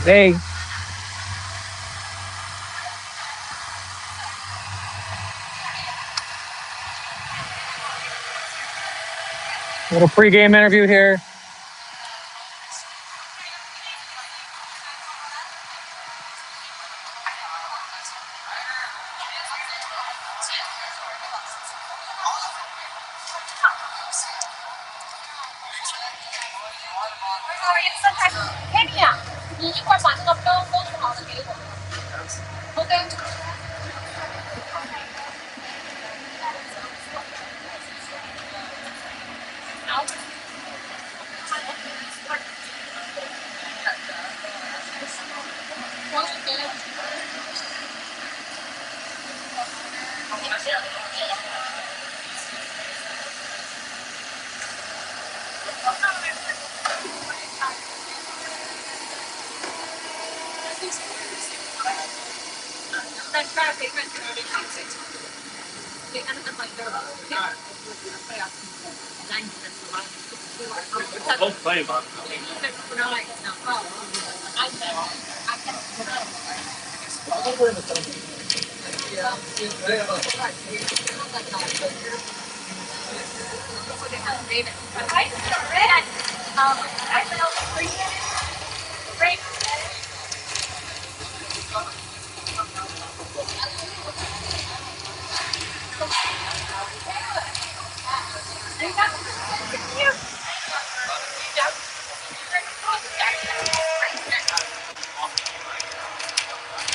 Hey, little pregame interview here.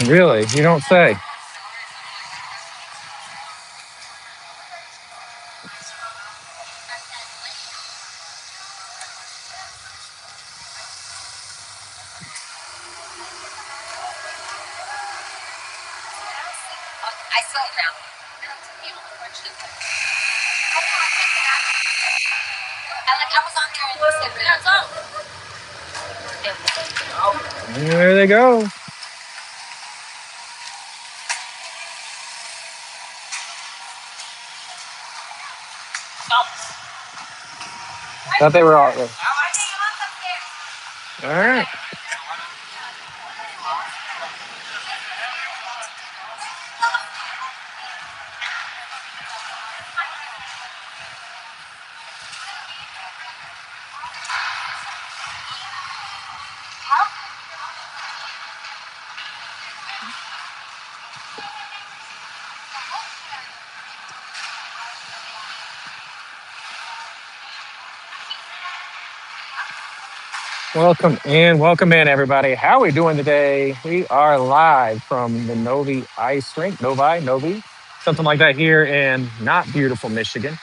Really? You don't say. There they go. Thought they were all. All right. Welcome in, everybody. How are we doing today? We are live from the Novi Ice Rink, Novi, something like that here in not beautiful Michigan.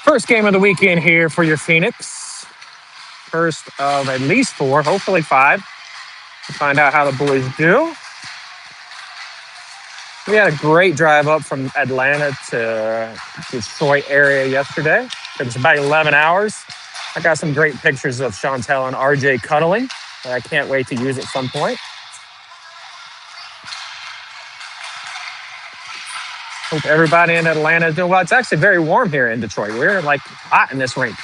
First game of the weekend here for your Phoenix. First of at least four, hopefully five. To find out how the boys do. We had a great drive up from Atlanta to Detroit area yesterday. It was about 11 hours. I got some great pictures of Chantel and RJ cuddling that I can't wait to use at some point. Hope everybody in Atlanta is doing well. It's actually very warm here in Detroit. We're like hot in this rink.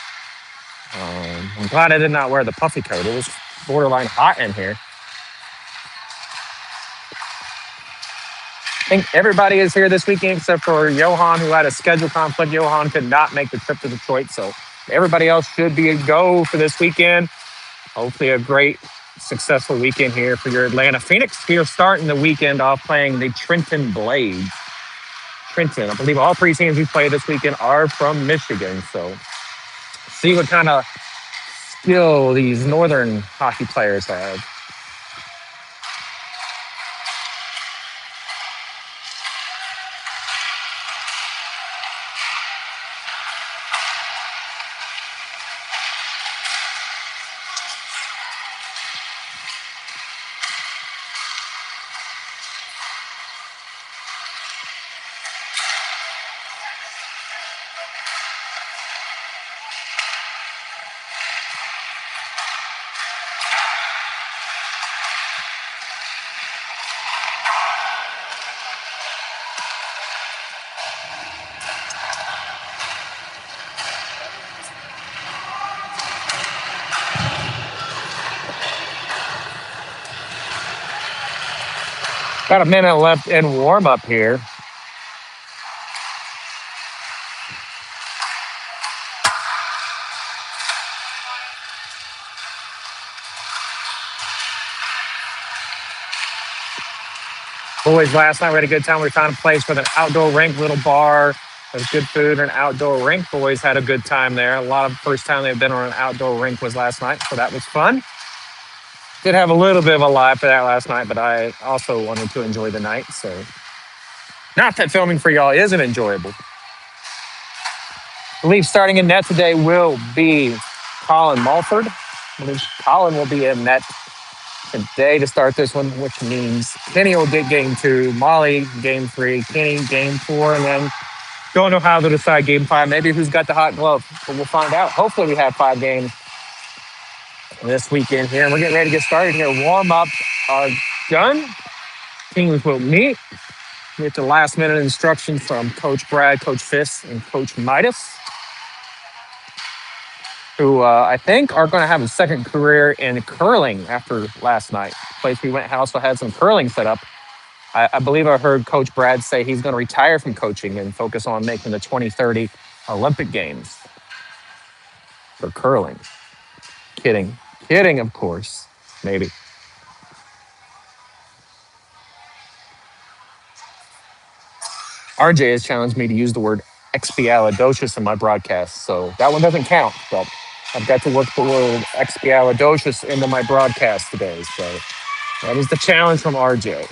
I'm glad I did not wear the puffy coat. It was borderline hot in here. I think everybody is here this weekend except for Johan, who had a schedule conflict. Johan could not make the trip to Detroit, so everybody else should be a go for this weekend. Hopefully a great, successful weekend here for your Atlanta Phoenix. We are starting the weekend off playing the Trenton Blades. Trenton, I believe all three teams we play this weekend are from Michigan, so see what kind of skill these northern hockey players have. Got a minute left in warm up here. Boys, last night we had a good time. We found a place with an outdoor rink, little bar. There's good food and outdoor rink. Boys had a good time there. A lot of first time they've been on an outdoor rink was last night, so that was fun. Did have a little bit of a lie for that last night, but I also wanted to enjoy the night. So, not that filming for y'all isn't enjoyable. I believe starting in net today will be Colin Mulford. I believe Colin will be in net today to start this one, which means Kenny will get game 2, Molly game 3, Kenny game 4, and then don't know how to decide game 5. Maybe who's got the hot glove, but we'll find out. Hopefully we have 5 games this weekend here. And we're getting ready to get started here. Warm up are done. Teams will meet. Get the last minute instructions from Coach Brad, Coach Fiss, and Coach Midas, who I think are going to have a second career in curling after last night. The place we went also had some curling set up. I believe I heard Coach Brad say he's going to retire from coaching and focus on making the 2030 Olympic Games for curling. Kidding. Kidding, of course. Maybe. RJ has challenged me to use the word expialidocious in my broadcast, so that one doesn't count, but I've got to work the word expialidocious into my broadcast today, so that is the challenge from RJ.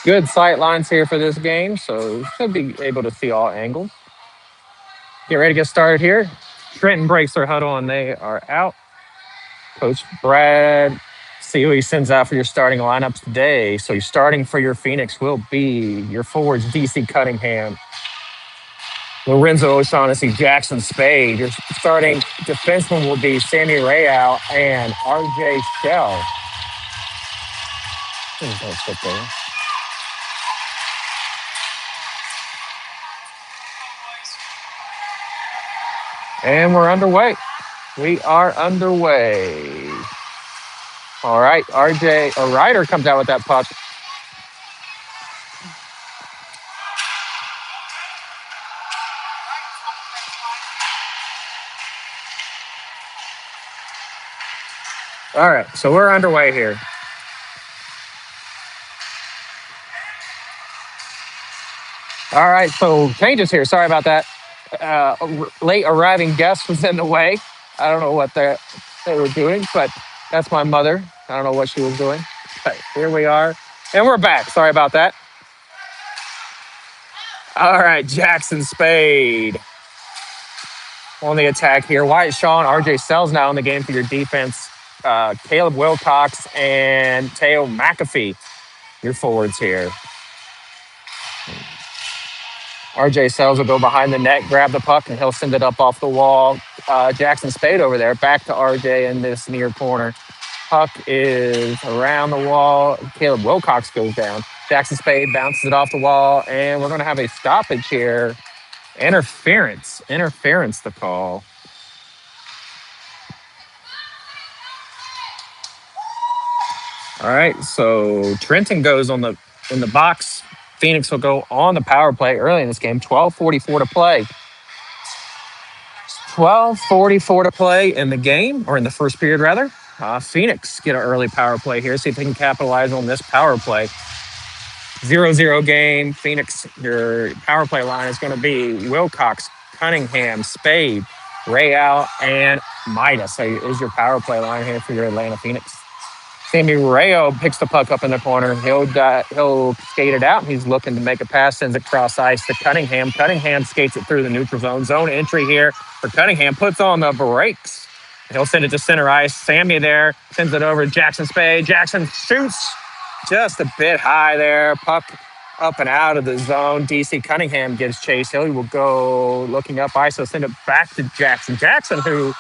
Good sight lines here for this game, so should be able to see all angles. Get ready to get started here. Trenton breaks their huddle and they are out. Coach Brad, see who he sends out for your starting lineups today. So you're starting for your Phoenix will be your forwards, DC Cunningham, Lorenzo O'Shaughnessy, Jackson Spade. Your starting defenseman will be Sammy Rayal and RJ Shell. Please don't sit there. And we're underway. We are underway. All right, RJ, a Ryder comes out with that puck. All right, so we're underway here. All right, so changes here. Sorry about that. Late arriving guest was in the way. I don't know what they were doing, but that's my mother. I don't know what she was doing. But here we are. And we're back. Sorry about that. All right, Jackson Spade on the attack here. Wyatt Shaw and RJ Sells now in the game for your defense. Caleb Wilcox and Teo McAfee, your forwards here. RJ Sells will go behind the net, grab the puck, and he'll send it up off the wall. Jackson Spade over there, back to RJ in this near corner. Puck is around the wall. Caleb Wilcox goes down. Jackson Spade bounces it off the wall, and we're going to have a stoppage here. Interference the call. All right, so Trenton goes in the box. Phoenix will go on the power play early in this game. 12:44 to play. 12:44 to play in the game, or in the first period, rather. Phoenix get an early power play here. See if they can capitalize on this power play. 0-0 game. Phoenix, your power play line is going to be Wilcox, Cunningham, Spade, Rayal, and Midas. So is your power play line here for your Atlanta Phoenix. Sammy Rayo picks the puck up in the corner. He'll skate it out. He's looking to make a pass, sends it cross ice to Cunningham. Cunningham skates it through the neutral zone. Zone entry here for Cunningham. Puts on the brakes. He'll send it to center ice. Sammy there sends it over to Jackson Spade. Jackson shoots just a bit high there. Puck up and out of the zone. DC Cunningham gives chase. He will go looking up ISO, send it back to Jackson. Jackson, who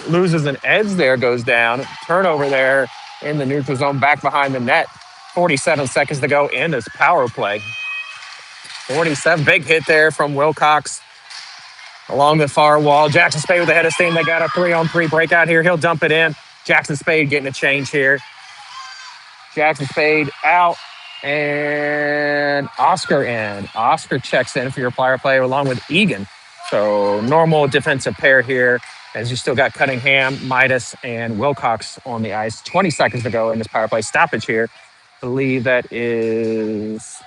loses an edge there, goes down. Turnover there in the neutral zone, back behind the net. 47 seconds to go in this power play. 47, big hit there from Wilcox along the far wall. Jackson Spade with the head of steam. They got a 3-on-3 breakout here. He'll dump it in. Jackson Spade getting a change here. Jackson Spade out. And Oscar in. Oscar checks in for your power play along with Egan. So normal defensive pair here as you still got Cunningham, Midas, and Wilcox on the ice. 20 seconds to go in this power play stoppage here. I believe that is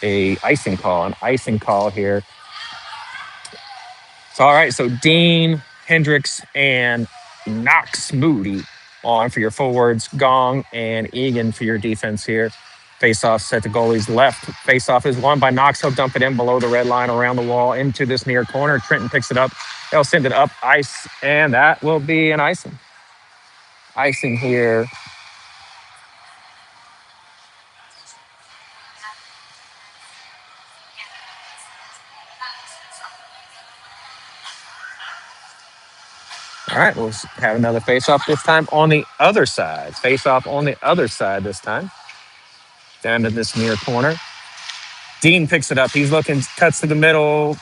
an icing call here. So, all right, so Dean, Hendricks, and Knox Moody on for your forwards, Gong and Egan for your defense here. Face-off set to goalie's left. Face-off is won by Knox. He'll dump it in below the red line around the wall into this near corner. Trenton picks it up. They'll send it up ice, and that will be an icing. Icing here. All right, we'll have another face-off this time on the other side. Face-off on the other side this time. Down to this near corner. Dean picks it up. He's looking, cuts to the middle,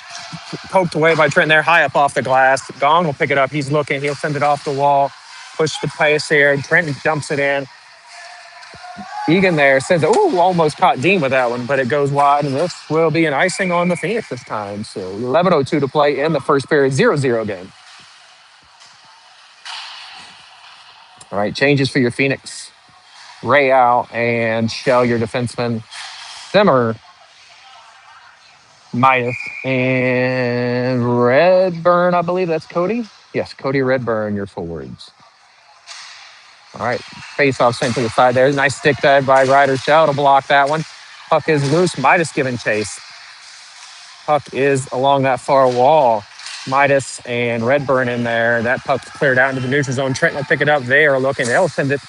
poked away by Trent there, high up off the glass. Gong will pick it up. He's looking. He'll send it off the wall, push the pace here. Trenton dumps it in. Egan there sends it. Ooh, almost caught Dean with that one, but it goes wide, and this will be an icing on the Phoenix this time. So 11:02 to play in the first period, 0-0 game. All right, changes for your Phoenix. Ray out and Shell, your defenseman. Simmer, Midas, and Redburn, I believe that's Cody. Yes, Cody Redburn, your forwards. All right, face-off sent to the side there. Nice stick dive by Ryder Shell to block that one. Puck is loose. Midas giving chase. Puck is along that far wall. Midas and Redburn in there. That puck's cleared out into the neutral zone. Trenton will pick it up. They are looking. They'll send it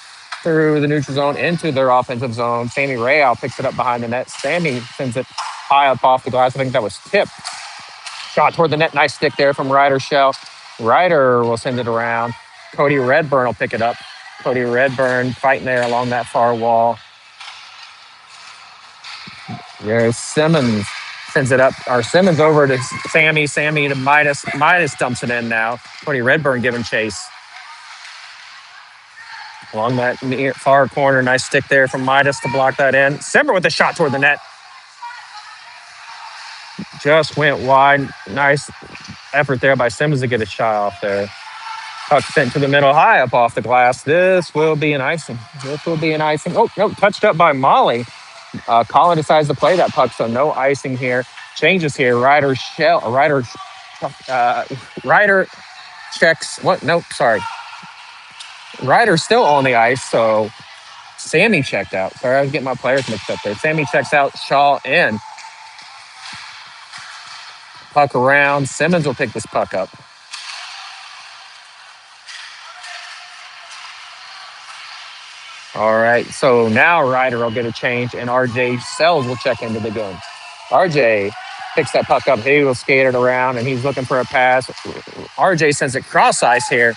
through the neutral zone into their offensive zone. Sammy Rayal picks it up behind the net. Sammy sends it high up off the glass. I think that was tipped. Shot toward the net. Nice stick there from Ryder Shell. Ryder will send it around. Cody Redburn will pick it up. Cody Redburn fighting there along that far wall. There's Simmons. Sends it up, or Simmons over to Sammy. Sammy to Midas. Midas dumps it in now. Cody Redburn giving chase. Along that near far corner. Nice stick there from Midas to block that in. Simmer with the shot toward the net. Just went wide. Nice effort there by Simmons to get a shot off there. Puck sent to the middle, high up off the glass. This will be an icing. Oh, no, touched up by Molly. Colin decides to play that puck, so no icing here. Changes here. Ryder checks. What? Nope, sorry. Ryder's still on the ice, so Sammy checked out. Sorry, I was getting my players mixed up there. Sammy checks out. Shaw in. Puck around. Simmons will pick this puck up. All right, so now Ryder will get a change, and RJ Sells will check into the game. RJ picks that puck up. He will skate it around, and he's looking for a pass. RJ sends it cross ice here.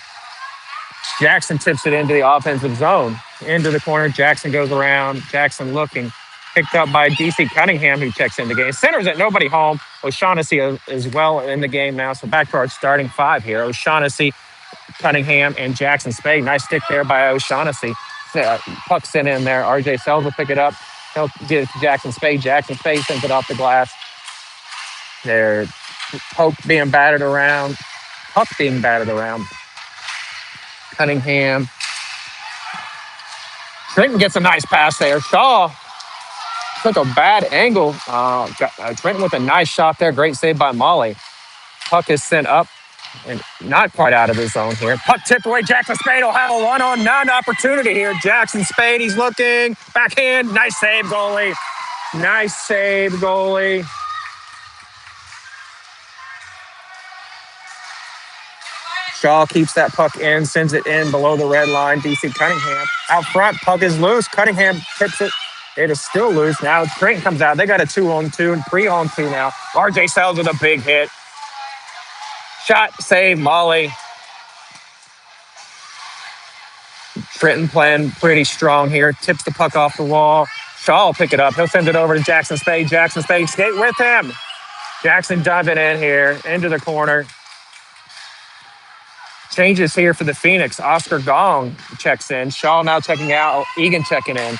Jackson tips it into the offensive zone. Into the corner. Jackson goes around. Jackson looking. Picked up by DC Cunningham, who checks in the game. Centers it, nobody home. O'Shaughnessy is well in the game now, so back to our starting five here. O'Shaughnessy, Cunningham, and Jackson Spade. Nice stick there by O'Shaughnessy. Puck sent in there. RJ Sells will pick it up. He'll get it to Jackson Spade. Jackson Spade sends it off the glass. There, Puck being battered around. Cunningham. Trenton gets a nice pass there. Shaw took a bad angle. Trenton with a nice shot there. Great save by Molly. Puck is sent up. And not quite out of his zone here. Puck tipped away. Jackson Spade will have a one-on-none opportunity here. Jackson Spade, he's looking. Backhand. Nice save, goalie. Shaw keeps that puck in, sends it in below the red line. DC Cunningham out front. Puck is loose. Cunningham tips it It is still loose. Now Trenton comes out. They got a 2-on-2 and 3-on-2 now. RJ Sells with a big hit. Shot, save, Molly. Trenton playing pretty strong here. Tips the puck off the wall. Shaw will pick it up. He'll send it over to Jackson Spade. Jackson Spade skate with him. Jackson diving in here into the corner. Changes here for the Phoenix. Oscar Gong checks in. Shaw now checking out. Egan checking in.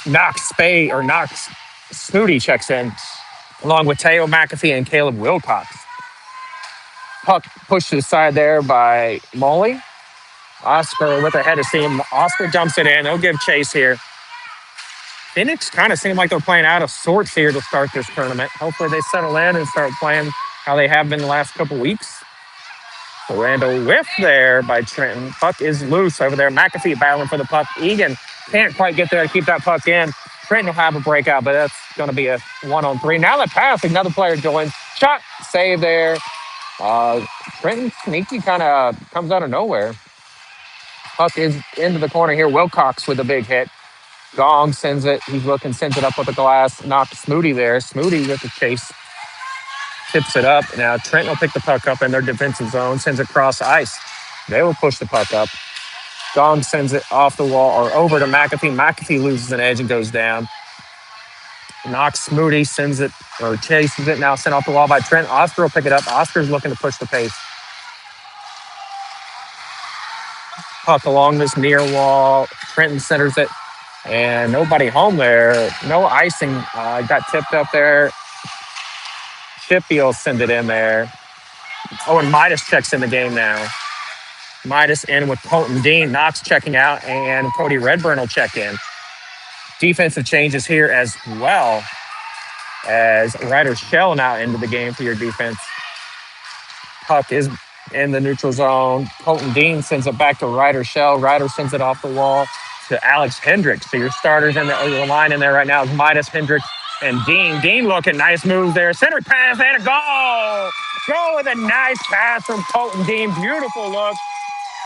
Knox Snooty checks in, along with Teo McAfee and Caleb Wilcox. Puck pushed to the side there by Molly. Oscar with a head of steam. Oscar dumps it in. They'll give chase here. Phoenix kind of seem like they're playing out of sorts here to start this tournament. Hopefully they settle in and start playing how they have been the last couple weeks. Randall whiff there by Trenton. Puck is loose over there. McAfee battling for the puck. Egan can't quite get there to keep that puck in. Trenton will have a breakout, but that's going to be a 1-on-3. Now the pass, another player joins. Shot, save there. Trenton sneaky kind of comes out of nowhere. Puck is into the corner here. Wilcox with a big hit. Gong sends it. He's looking, sends it up with the glass. Knocked Smoody there. Smoody with the chase. Tips it up. Now Trenton will pick the puck up in their defensive zone, sends it across ice. They will push the puck up. Gong sends it off the wall or over to McAfee. McAfee loses an edge and goes down. Knocks Smoody, sends it or chases it. Now sent off the wall by Trent. Oscar will pick it up. Oscar's looking to push the pace. Puck along this near wall. Trenton centers it. And nobody home there. No icing. Got tipped up there. Shippy will send it in there. Oh, and Midas checks in the game now. Midas in with Colton Dean. Knox checking out, and Cody Redburn will check in. Defensive changes here as well as Ryder Shell now into the game for your defense. Puck is in the neutral zone. Colton Dean sends it back to Ryder Shell. Ryder sends it off the wall to Alex Hendricks. So your starters in the line in there right now is Midas, Hendricks, and Dean. Dean looking nice moves there. Center pass and a goal. Goal with a nice pass from Colton Dean. Beautiful look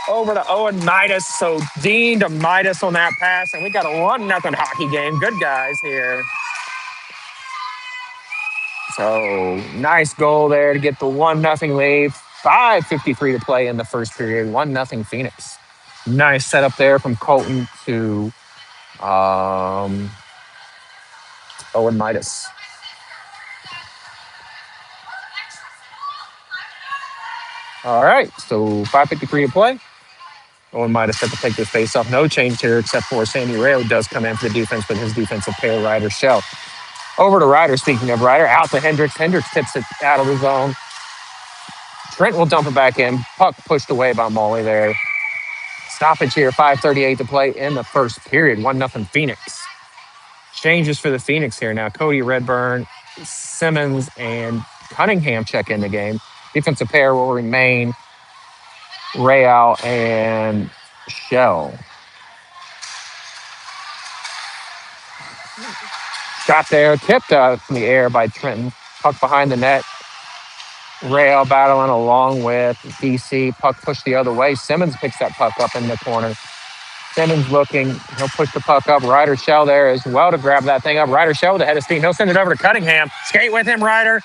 over to Owen Midas. So Dean to Midas on that pass. And we got a 1-0 hockey game. Good guys here. So nice goal there to get the 1-0 lead. 5:53 to play in the first period. 1-0 Phoenix. Nice setup there from Colton to Owen Midas. All right, so 5:53 to play. Owen Midas set to take this face off. No change here except for Sandy Rayo does come in for the defense with his defensive pair, Ryder Shell. Over to Ryder, speaking of Ryder, out to Hendricks. Hendricks tips it out of the zone. Trent will dump it back in. Puck pushed away by Molly there. Stoppage here, 5:38 to play in the first period. 1-0 Phoenix. Changes for the Phoenix here now. Cody Redburn, Simmons, and Cunningham check in the game. Defensive pair will remain Real and Shell. Shot there, tipped out in the air by Trenton. Puck behind the net. Real battling along with DC. Puck pushed the other way. Simmons picks that puck up in the corner. Simmons looking. He'll push the puck up. Ryder Shell there as well to grab that thing up. Ryder Shell with the head of steam. He'll send it over to Cunningham. Skate with him, Ryder.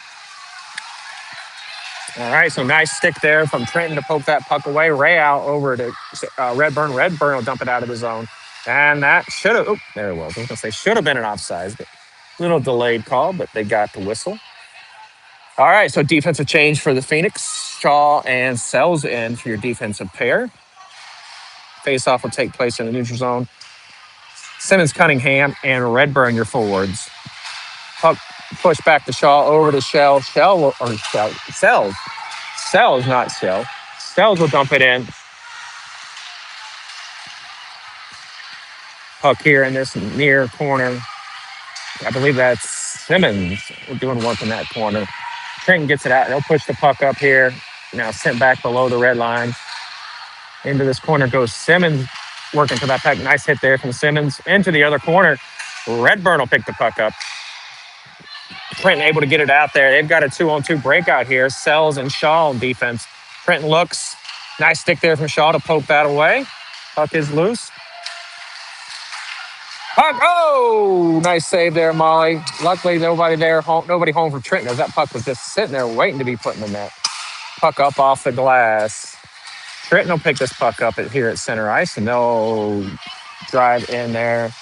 All right, so nice stick there from Trenton to poke that puck away. Real over to Redburn. Redburn will dump it out of the zone. And that should have, there it was. I was going to say should have been an offside, but a little delayed call, but they got the whistle. All right, so defensive change for the Phoenix. Shaw and Sells in for your defensive pair. Face-off will take place in the neutral zone. Simmons, Cunningham, and Redburn, your forwards. Puck push back to Shaw, over to Sells. Sells, not Shell. Sells will dump it in. Puck here in this near corner. I believe that's Simmons doing work in that corner. Trenton gets it out. They'll push the puck up here. Now sent back below the red line. Into this corner goes Simmons working for that puck. Nice hit there from Simmons. Into the other corner. Redburn will pick the puck up. Trenton able to get it out there. They've got a 2-on-2 breakout here. Sells and Shaw on defense. Trenton looks. Nice stick there from Shaw to poke that away. Puck is loose. Puck. Oh, nice save there, Molly. Luckily, nobody there. Nobody home from Trenton as that puck was just sitting there waiting to be put in the net. Puck up off the glass. Trenton will pick this puck up here at center ice, and they'll drive in there.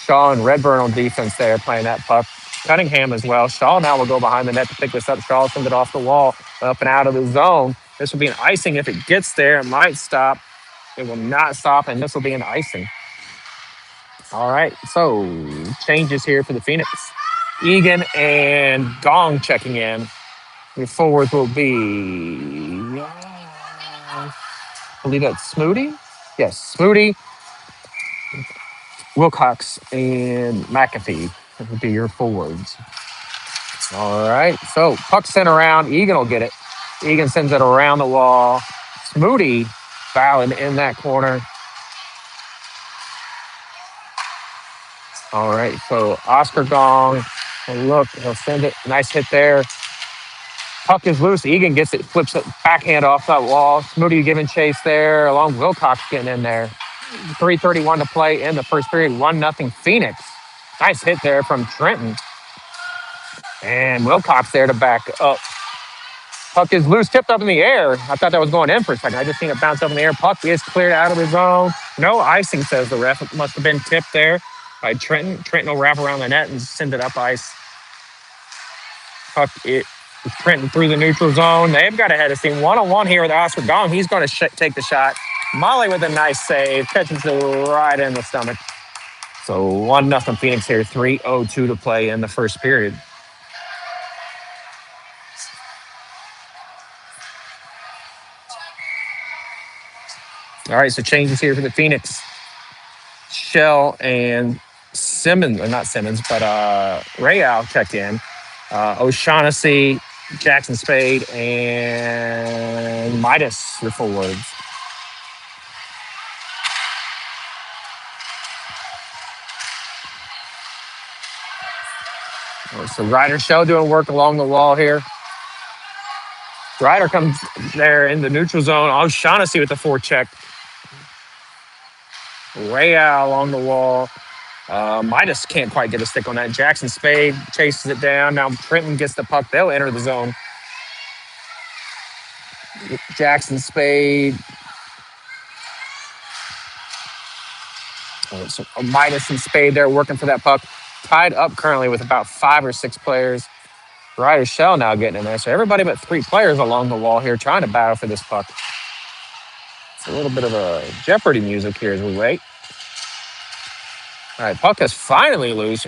Shaw and Redburn on defense there playing that puck. Cunningham as well. Shaw now will go behind the net to pick this up. Shaw sends it off the wall, up and out of the zone. This will be an icing if it gets there. It might stop. It will not stop, and this will be an icing. All right, so changes here for the Phoenix. Egan and Gong checking in. Your forwards will be, I believe that's Smoody. Yes, Smoody, Wilcox, and McAfee. That would be your forwards. All right, so puck sent around. Egan will get it. Egan sends it around the wall. Smoody fouling in that corner. All right, so Oscar Gong. Look, he'll send it. Nice hit there. Puck is loose. Egan gets it, flips it backhand off that wall. Smoody giving chase there, along Wilcox getting in there. 3:31 to play in the first period. 1-0 Phoenix. Nice hit there from Trenton. And Wilcox there to back up. Puck is loose, tipped up in the air. I thought that was going in for a second. I just seen it bounce up in the air. Puck is cleared out of the zone. No icing, says the ref. It must have been tipped there by Trenton. Trenton will wrap around the net and send it up ice. Puck it. Trenton through the neutral zone. They've got ahead of steam. 1-on-1 here with Oscar Gong. He's going to take the shot. Molly with a nice save. Catches it right in the stomach. So 1-0 Phoenix here. 3:02 to play in the first period. All right, so changes here for the Phoenix. Shell and Simmons, or not Simmons, but Real checked in. O'Shaughnessy, Jackson Spade, and Midas, your forwards. So Ryder Shell doing work along the wall here. Ryder comes there in the neutral zone. O'Shaughnessy with the forecheck. Real along the wall. Midas can't quite get a stick on that. Jackson Spade chases it down. Now Trenton gets the puck. They'll enter the zone. Jackson Spade. So Midas and Spade there working for that puck. Tied up currently with about 5 or 6 players. Ryder Shell now getting in there. So everybody but 3 players along the wall here trying to battle for this puck. It's a little bit of a Jeopardy music here as we wait. All right, puck is finally loose.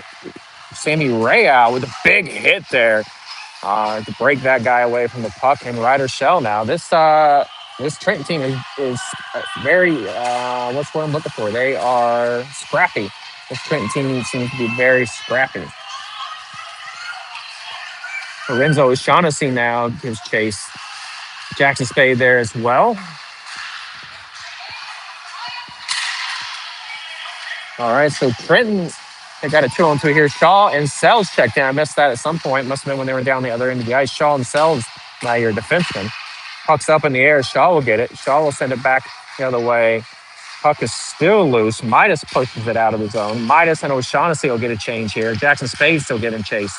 Sammy Real with a big hit there to break that guy away from the puck. And Ryder Shell now. This Trenton team is very, what's what I'm looking for? They are scrappy. This Trenton team seems to be very scrappy. Lorenzo O'Shaughnessy now gives chase. Jackson Spade there as well. All right, so Trenton, they got a 2-on-2 here. Shaw and Sells checked in. I missed that at some point. Must have been when they were down the other end of the ice. Shaw and Sells, now your defenseman. Puck's up in the air. Shaw will get it. Shaw will send it back the other way. Puck is still loose. Midas pushes it out of the zone. Midas and O'Shaughnessy will get a change here. Jackson Spade still getting chase.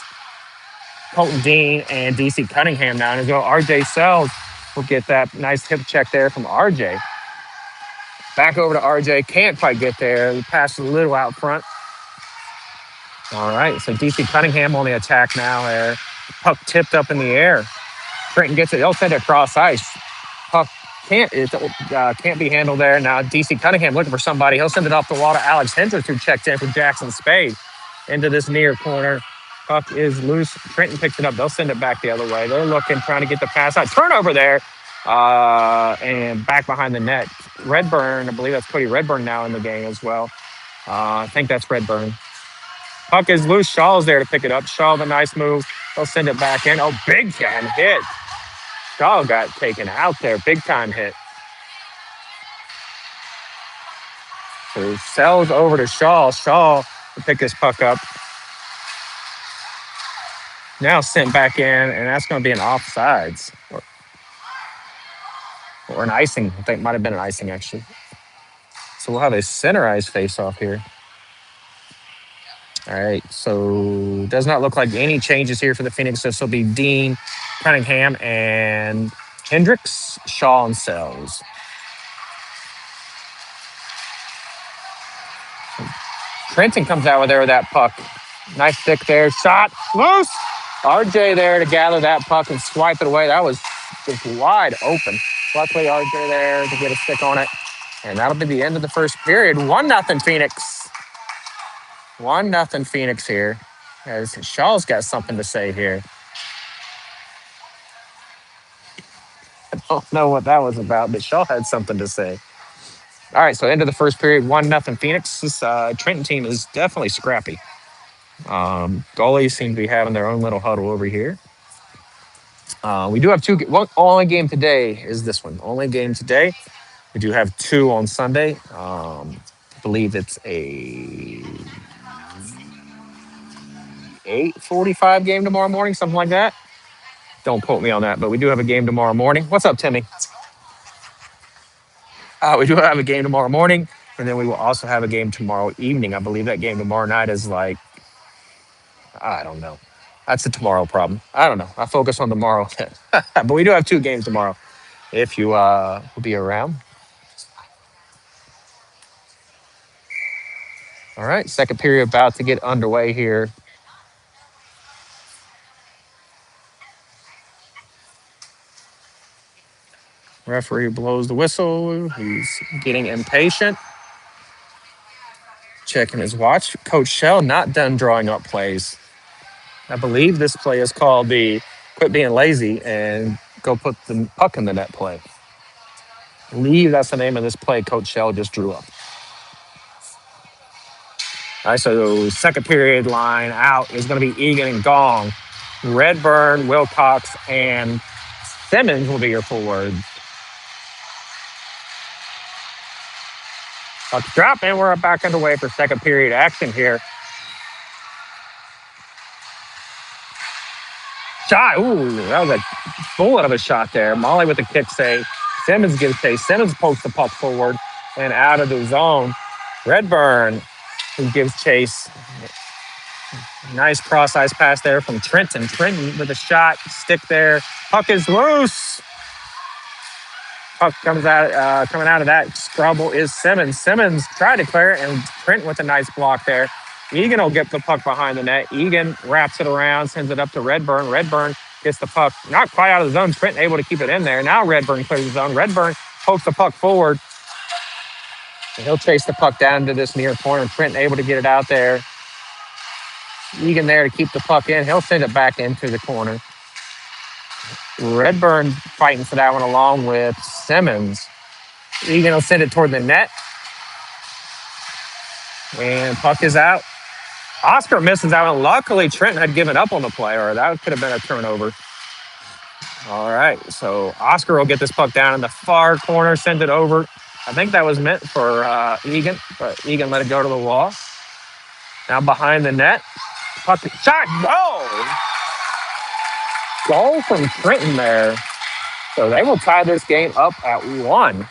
Colton Dean and DC Cunningham now. And as well, RJ Sells will get that nice hip check there from RJ. Back over to RJ. Can't quite get there. He passed a little out front. All right, so DC Cunningham on the attack now there. Puck tipped up in the air. Trenton gets it. They'll send it across ice. Puck can't be handled there. Now DC Cunningham looking for somebody. He'll send it off the wall to Alex Hendricks, who checked in for Jackson Spade into this near corner. Puck is loose. Trenton picks it up. They'll send it back the other way. They're looking, trying to get the pass out. Turnover there. And back behind the net. Redburn, I believe that's Cody Redburn now in the game as well. I think that's Redburn. Puck is loose. Shaw's there to pick it up. Shaw, the nice move. They'll send it back in. Oh, big time hit. Shaw got taken out there. Big time hit. So Sells over to Shaw. Shaw to pick this puck up. Now sent back in, and that's going to be an offsides. Or an icing. I think it might have been an icing, actually. So we'll have a center ice face-off here. All right, so does not look like any changes here for the Phoenix. This will be Dean, Cunningham, and Hendricks, Shaw, and Sells. Trenton comes out with there with that puck. Nice stick there. Shot. Loose. RJ there to gather that puck and swipe it away. That was just wide open. Luckily, RJ there to get a stick on it. And that'll be the end of the first period. 1-0 Phoenix. 1-0 Phoenix here. As Shaw's got something to say here. I don't know what that was about, but Shaw had something to say. All right, so end of the first period, 1-0 Phoenix. This Trenton team is definitely scrappy. Goalies seem to be having their own little huddle over here. We do have two. Only game today is this one. Only game today. We do have two on Sunday. I believe it's a 8:45 game tomorrow morning, something like that. Don't quote me on that, but we do have a game tomorrow morning. What's up, Timmy? We do have a game tomorrow morning, and then we will also have a game tomorrow evening. I believe that game tomorrow night is like, I don't know. That's a tomorrow problem. I don't know. I focus on tomorrow. But we do have two games tomorrow if you will be around. All right, second period about to get underway here. Referee blows the whistle. He's getting impatient. Checking his watch. Coach Shell not done drawing up plays. I believe this play is called the quit being lazy and go put the puck in the net play. I believe that's the name of this play Coach Shell just drew up. All right, so second period line out is going to be Egan and Gong. Redburn, Wilcox, and Simmons will be your forwards. Puck's drop, and we're back underway for second period action here. Shot. Ooh, that was a bullet of a shot there. Molly with the kick save. Simmons gives chase. Simmons pokes the puck forward and out of the zone. Redburn, who gives chase. Nice cross-ice pass there from Trenton. Trenton with a shot, stick there. Puck is loose. Puck coming out of that scrabble is Simmons. Simmons tried to clear it, and Trenton with a nice block there. Egan will get the puck behind the net. Egan wraps it around, sends it up to Redburn. Redburn gets the puck not quite out of the zone. Trenton able to keep it in there. Now Redburn clears the zone. Redburn pokes the puck forward. And he'll chase the puck down to this near corner. Trenton able to get it out there. Egan there to keep the puck in. He'll send it back into the corner. Redburn fighting for that one along with Simmons. Egan will send it toward the net. And puck is out. Oscar misses out, and luckily Trenton had given up on the play, or that could have been a turnover. All right, so Oscar will get this puck down in the far corner, send it over. I think that was meant for Egan, but Egan let it go to the wall. Now behind the net. Puck shot, goal! Goal from Trenton there. So they will tie this game up at 1.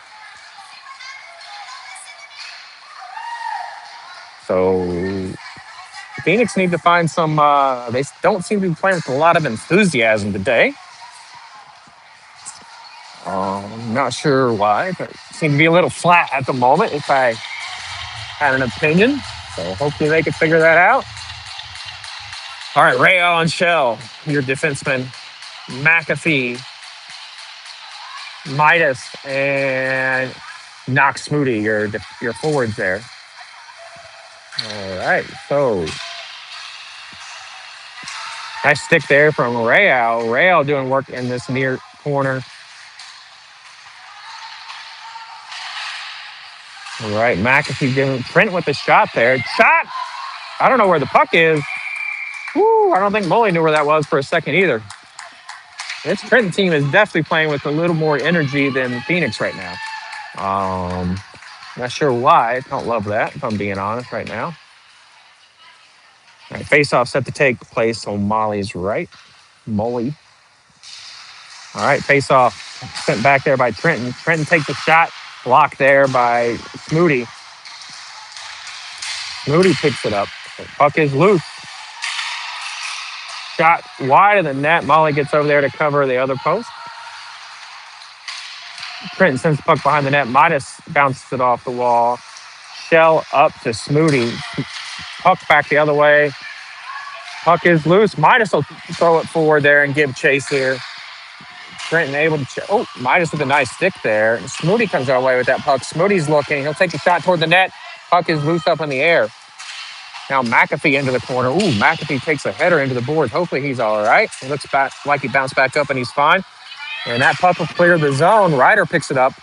So Phoenix need to find some, they don't seem to be playing with a lot of enthusiasm today. I'm not sure why, but seem to be a little flat at the moment if I had an opinion. So hopefully they can figure that out. All right, Rayo and Shell, your defensemen. McAfee, Midas, and Knox Moody, your forwards there. All right, so nice stick there from Rayo. Rayo doing work in this near corner. All right, McAfee giving Trent with the shot there. Shot! I don't know where the puck is. Woo, I don't think Mully knew where that was for a second either. This Trenton team is definitely playing with a little more energy than Phoenix right now. Not sure why. I don't love that, if I'm being honest right now. All right, face-off set to take place on Molly's right. Mully. All right, face-off sent back there by Trenton. Trenton takes the shot. Blocked there by Smoody. Smoody picks it up. Puck is loose. Shot wide of the net. Molly gets over there to cover the other post. Trenton sends the puck behind the net. Midas bounces it off the wall. Shell up to Smoody. Puck back the other way. Puck is loose. Midas will throw it forward there and give chase here. Trenton able to Midas with a nice stick there. Smoody comes our way with that puck. Smoody's looking. He'll take a shot toward the net. Puck is loose up in the air. Now McAfee into the corner. McAfee takes a header into the boards. Hopefully he's all right. He looks back like he bounced back up and he's fine. And that puck will clear the zone. Ryder picks it up.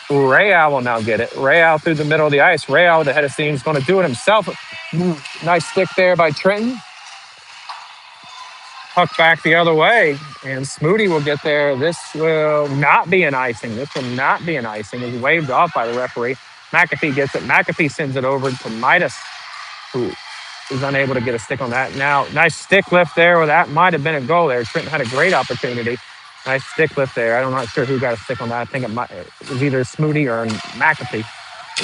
Real will now get it. Real through the middle of the ice. Real with the head of steam is going to do it himself. Nice stick there by Trenton. Puck back the other way, and Smoody will get there. This will not be an icing. It's waved off by the referee. McAfee gets it. McAfee sends it over to Midas, who is unable to get a stick on that. Now, nice stick lift there. Well, that might have been a goal there. Trenton had a great opportunity. Nice stick lift there. I'm not sure who got a stick on that. I think it was either Smoody or McAfee.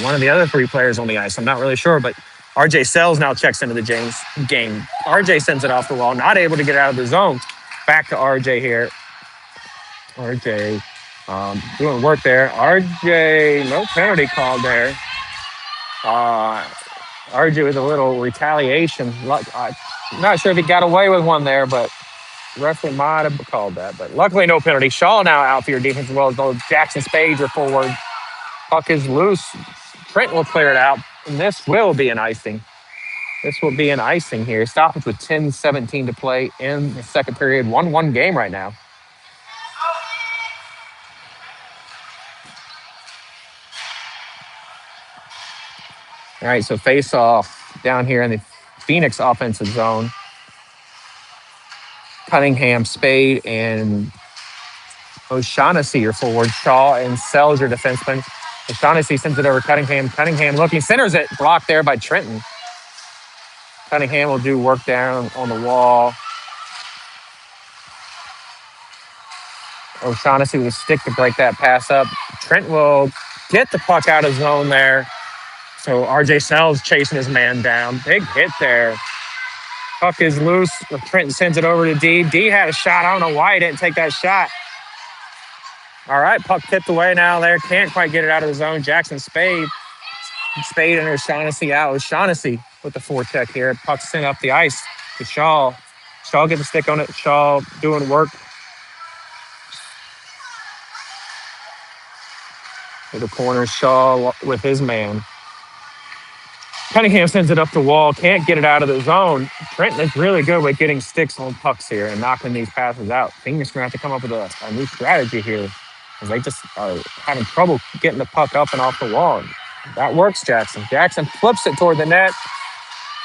One of the other three players on the ice. I'm not really sure, but RJ Sells now checks into the game. RJ sends it off the wall, not able to get out of the zone. Back to RJ here. RJ doing work there. RJ, no penalty called there. RJ with a little retaliation. I'm not sure if he got away with one there, but referee might have called that. But luckily, no penalty. Shaw now out for your defense as well as those Jackson Spades are forward. Puck is loose. Trent will clear it out. And this will be an icing. Here. Stoppage with 10:17 to play in the second period. 1-1 game right now. All right, so face off down here in the Phoenix offensive zone. Cunningham, Spade, and O'Shaughnessy are forward. Shaw and Sells are defensemen. O'Shaughnessy sends it over Cunningham. Cunningham looking, centers it. Blocked there by Trenton. Cunningham will do work down on the wall. O'Shaughnessy with a stick to break that pass up. Trent will get the puck out of zone there. So RJ Sells chasing his man down. Big hit there. Puck is loose. Trenton sends it over to D. D had a shot. I don't know why he didn't take that shot. All right, puck tipped away now there. Can't quite get it out of the zone. Jackson Spade. Spade and O'Shaughnessy out. O'Shaughnessy with the forecheck here. Puck sent up the ice to Shaw. Shaw gets a stick on it. Shaw doing work. To the corner. Shaw with his man. Cunningham sends it up the wall. Can't get it out of the zone. Trenton is really good with getting sticks on pucks here and knocking these passes out. Phoenix going to have to come up with a new strategy here. They just are having trouble getting the puck up and off the wall. That works, Jackson. Jackson flips it toward the net.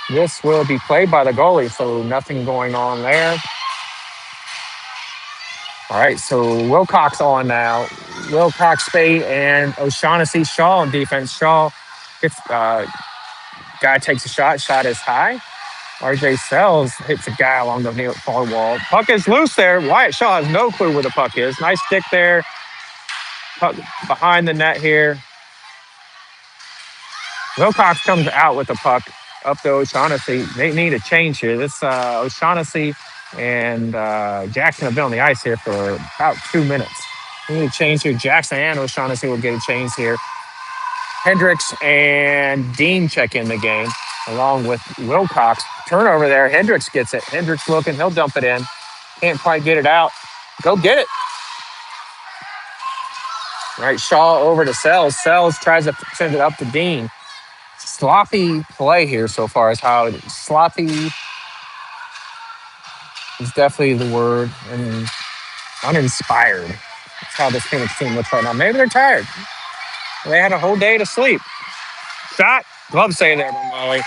This will be played by the goalie, so nothing going on there. All right, so Wilcox on now. Wilcox, Spade, and O'Shaughnessy. Shaw on defense. Shaw, guy takes a shot. Shot is high. RJ Sells hits a guy along the near far wall. Puck is loose there. Wyatt Shaw has no clue where the puck is. Nice stick there. Puck behind the net here. Wilcox comes out with the puck up to O'Shaughnessy. They need a change here. This O'Shaughnessy and Jackson have been on the ice here for about 2 minutes. We need a change here. Jackson and O'Shaughnessy will get a change here. Hendricks and Dean check in the game along with Wilcox. Turnover there. Hendricks gets it. Hendricks looking. He'll dump it in. Can't quite get it out. Go get it. All right, Shaw over to Sells. Sells tries to send it up to Dean. Sloppy play here so far is how sloppy is definitely the word, and uninspired. That's how this Phoenix team looks right now. Maybe they're tired. They had a whole day to sleep. Shot. Glove save there by Molly.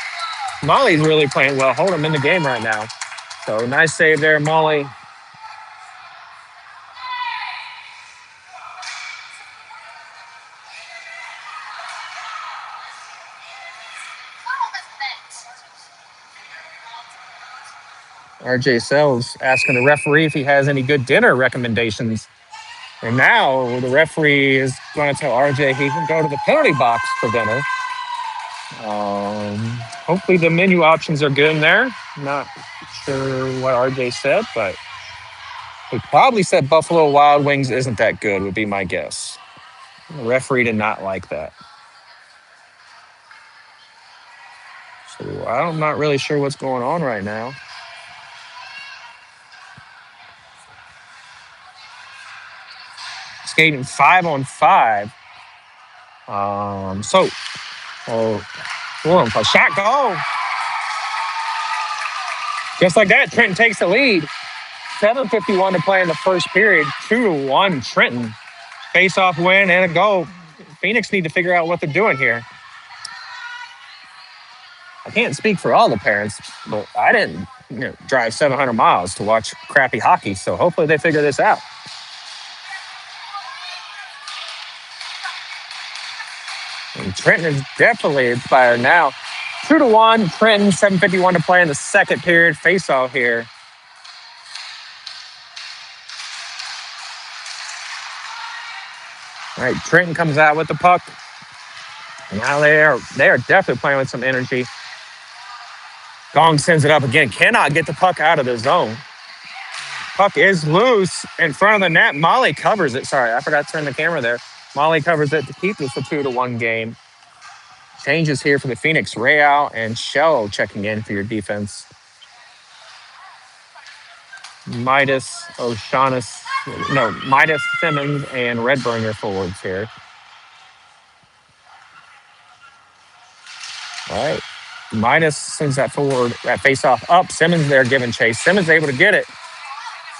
Molly's really playing well. Hold him in the game right now. So nice save there, Molly. RJ Sells asking the referee if he has any good dinner recommendations. And now the referee is going to tell RJ he can go to the penalty box for dinner. Hopefully the menu options are good in there. Not sure what RJ said, but he probably said Buffalo Wild Wings isn't that good, would be my guess. The referee did not like that. So I'm not really sure what's going on right now. Skating 5-on-5. Oh, a shot goal. Just like that, Trenton takes the lead. 7:51 to play in the first period. 2-1 Trenton. Face-off win and a goal. Phoenix need to figure out what they're doing here. I can't speak for all the parents, but I didn't drive 700 miles to watch crappy hockey, so hopefully they figure this out. And Trenton is definitely inspired now. 2-1, Trenton, 7:51 to play in the second period. Face-off here. All right, Trenton comes out with the puck. Now they are definitely playing with some energy. Gong sends it up again. Cannot get the puck out of the zone. Puck is loose in front of the net. Molly covers it. Sorry, I forgot to turn the camera there. Molly covers it to keep this a 2-1 game. Changes here for the Phoenix. Real and Shell checking in for your defense. Midas, Simmons, and Redburn your forwards here. All right. Midas sends that forward, that face-off up. Simmons there giving chase. Simmons able to get it.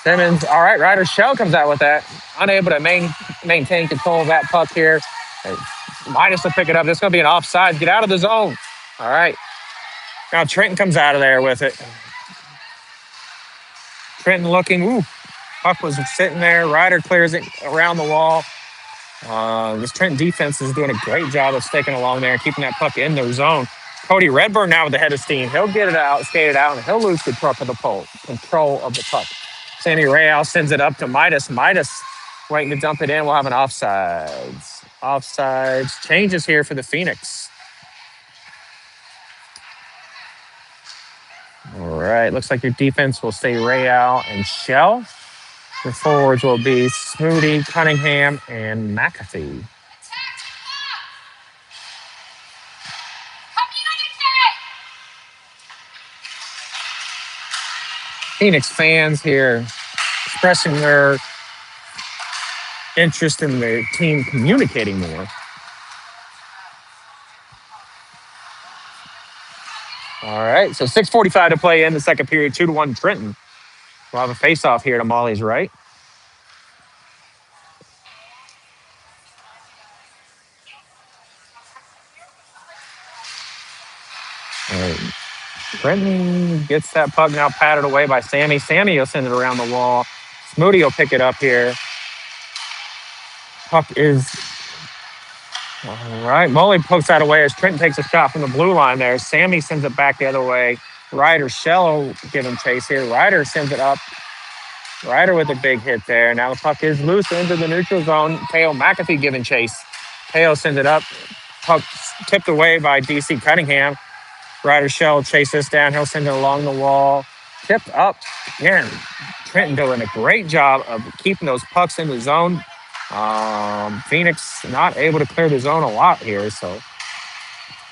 Simmons, all right, Ryder Shell comes out with that. Unable to maintain control of that puck here. Midas will pick it up. This is going to be an offside. Get out of the zone. All right. Now Trenton comes out of there with it. Trenton looking. Ooh, puck was sitting there. Ryder clears it around the wall. This Trenton defense is doing a great job of sticking along there and keeping that puck in their zone. Cody Redburn now with the head of steam. He'll get it out, skate it out, and he'll lose control of the puck. Sammy Real sends it up to Midas. Midas waiting to dump it in. We'll have an offsides. Offsides. Changes here for the Phoenix. All right. Looks like your defense will stay Real and Shell. Your forwards will be Smoody, Cunningham, and McAfee. Phoenix fans here expressing their interest in the team communicating more. All right, so 6:45 to play in the second period, 2-1 Trenton. We'll have a face-off here to Molly's right. All right. Trenton gets that puck now patted away by Sammy. Sammy will send it around the wall. Smoody will pick it up here. Puck is... All right, Molly pokes that away as Trenton takes a shot from the blue line there. Sammy sends it back the other way. Ryder Shell giving chase here. Ryder sends it up. Ryder with a big hit there. Now the puck is loose into the neutral zone. Teo McAfee giving chase. Teo sends it up. Puck tipped away by DC Cunningham. Ryder Shell chase this down. He'll send it along the wall. Tipped up. Again, Trenton doing a great job of keeping those pucks in the zone. Phoenix not able to clear the zone a lot here,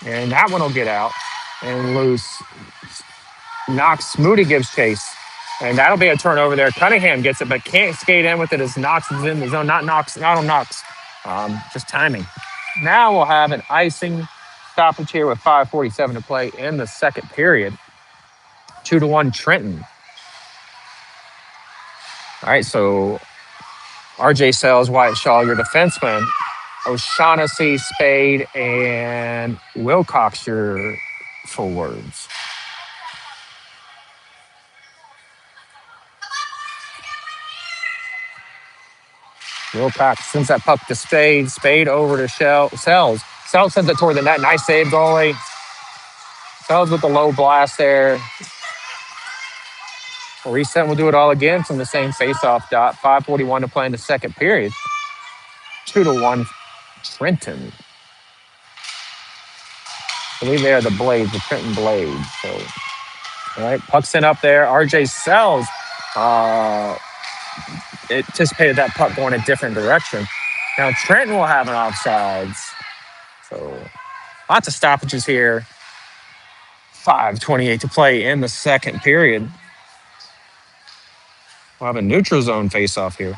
and that one will get out and loose. Knox Moody gives chase, and that'll be a turnover there. Cunningham gets it, but can't skate in with it as Knox is in the zone. Not on Knox. Just timing. Now we'll have an icing stoppage here with 5:47 to play in the second period. 2-1 Trenton. All right, so RJ Sells, Wyatt Shaw, your defenseman. O'Shaughnessy, Spade, and Wilcox, your forwards. Wilcox sends that puck to Spade. Spade over to Sells. Sells sends it toward the net. Nice save, goalie. Sells with the low blast there. We'll reset. We'll do it all again from the same face-off dot. 5:41 to play in the second period. 2-1 Trenton. I believe they are the Blades, the Trenton Blades. So, all right, puck sent up there. RJ Sells uh, anticipated that puck going a different direction. Now Trenton will have an offsides. So lots of stoppages here. 5:28 to play in the second period. We'll have a neutral zone face-off here.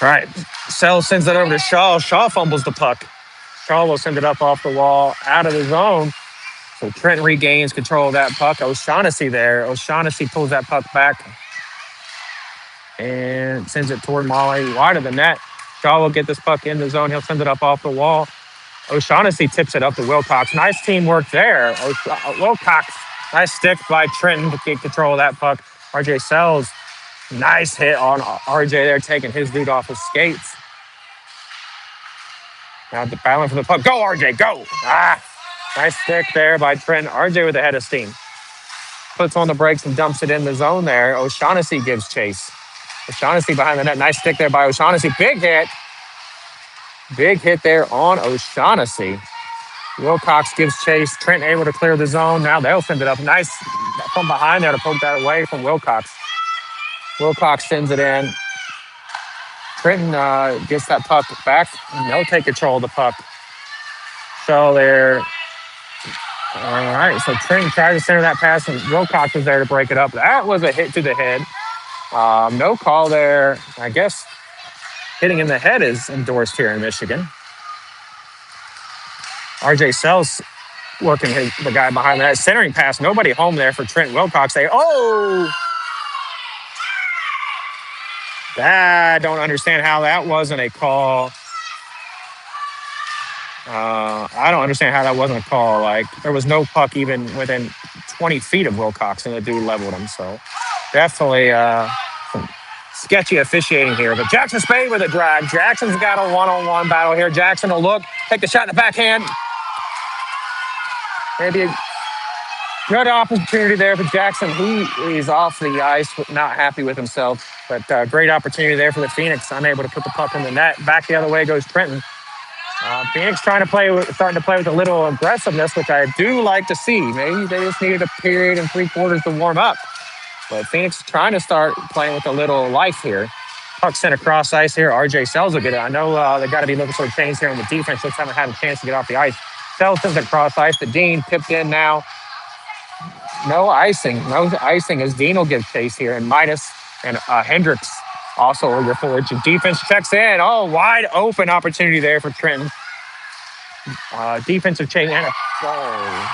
All right, Sells sends it over to Shaw. Shaw fumbles the puck. Shaw will send it up off the wall, out of the zone. So Trent regains control of that puck. O'Shaughnessy there. O'Shaughnessy pulls that puck back and sends it toward Molly, wide of the net. Shaw will get this puck in the zone. He'll send it up off the wall. O'Shaughnessy tips it up to Wilcox. Nice teamwork there. Wilcox, nice stick by Trenton to get control of that puck. RJ Sells, nice hit on RJ there, taking his dude off his skates. Now the battling for the puck. Go, RJ, go! Nice stick there by Trent. RJ with a head of steam. Puts on the brakes and dumps it in the zone there. O'Shaughnessy gives chase. O'Shaughnessy behind the net. Nice stick there by O'Shaughnessy. Big hit. Big hit there on O'Shaughnessy. Wilcox gives chase. Trent able to clear the zone. Now they'll send it up. Nice from behind there to poke that away from Wilcox. Wilcox sends it in. Trenton gets that puck back, and they'll take control of the puck. So they're all right. So Trenton tries to center that pass, and Wilcox was there to break it up. That was a hit to the head. No call there. I guess hitting in the head is endorsed here in Michigan. RJ Sells working the guy behind that centering pass. Nobody home there for Trent. Wilcox. I don't understand how that wasn't a call. I don't understand how that wasn't a call. Like, there was no puck even within 20 feet of Wilcox, and the dude leveled him. So definitely some sketchy officiating here. But Jackson Spade with a drag. Jackson's got a one-on-one battle here. Jackson will look, take the shot in the backhand. Maybe a good opportunity there for Jackson. He is off the ice, not happy with himself. But great opportunity there for the Phoenix. Unable to put the puck in the net. Back the other way goes Trenton. Phoenix starting to play with a little aggressiveness, which I do like to see. Maybe they just needed a period and 3/4 to warm up. But Phoenix trying to start playing with a little life here. Puck sent across ice here. RJ Sells will get it. I know they got to be looking for a change here on the defense. Just haven't had a chance to get off the ice. Sells sends it across ice. The Dean tipped in now. No icing as Dean will give chase here. And Midas and Hendricks also are your forwards. Your defense checks in. Oh, wide open opportunity there for Trenton. Defensive change and a goal.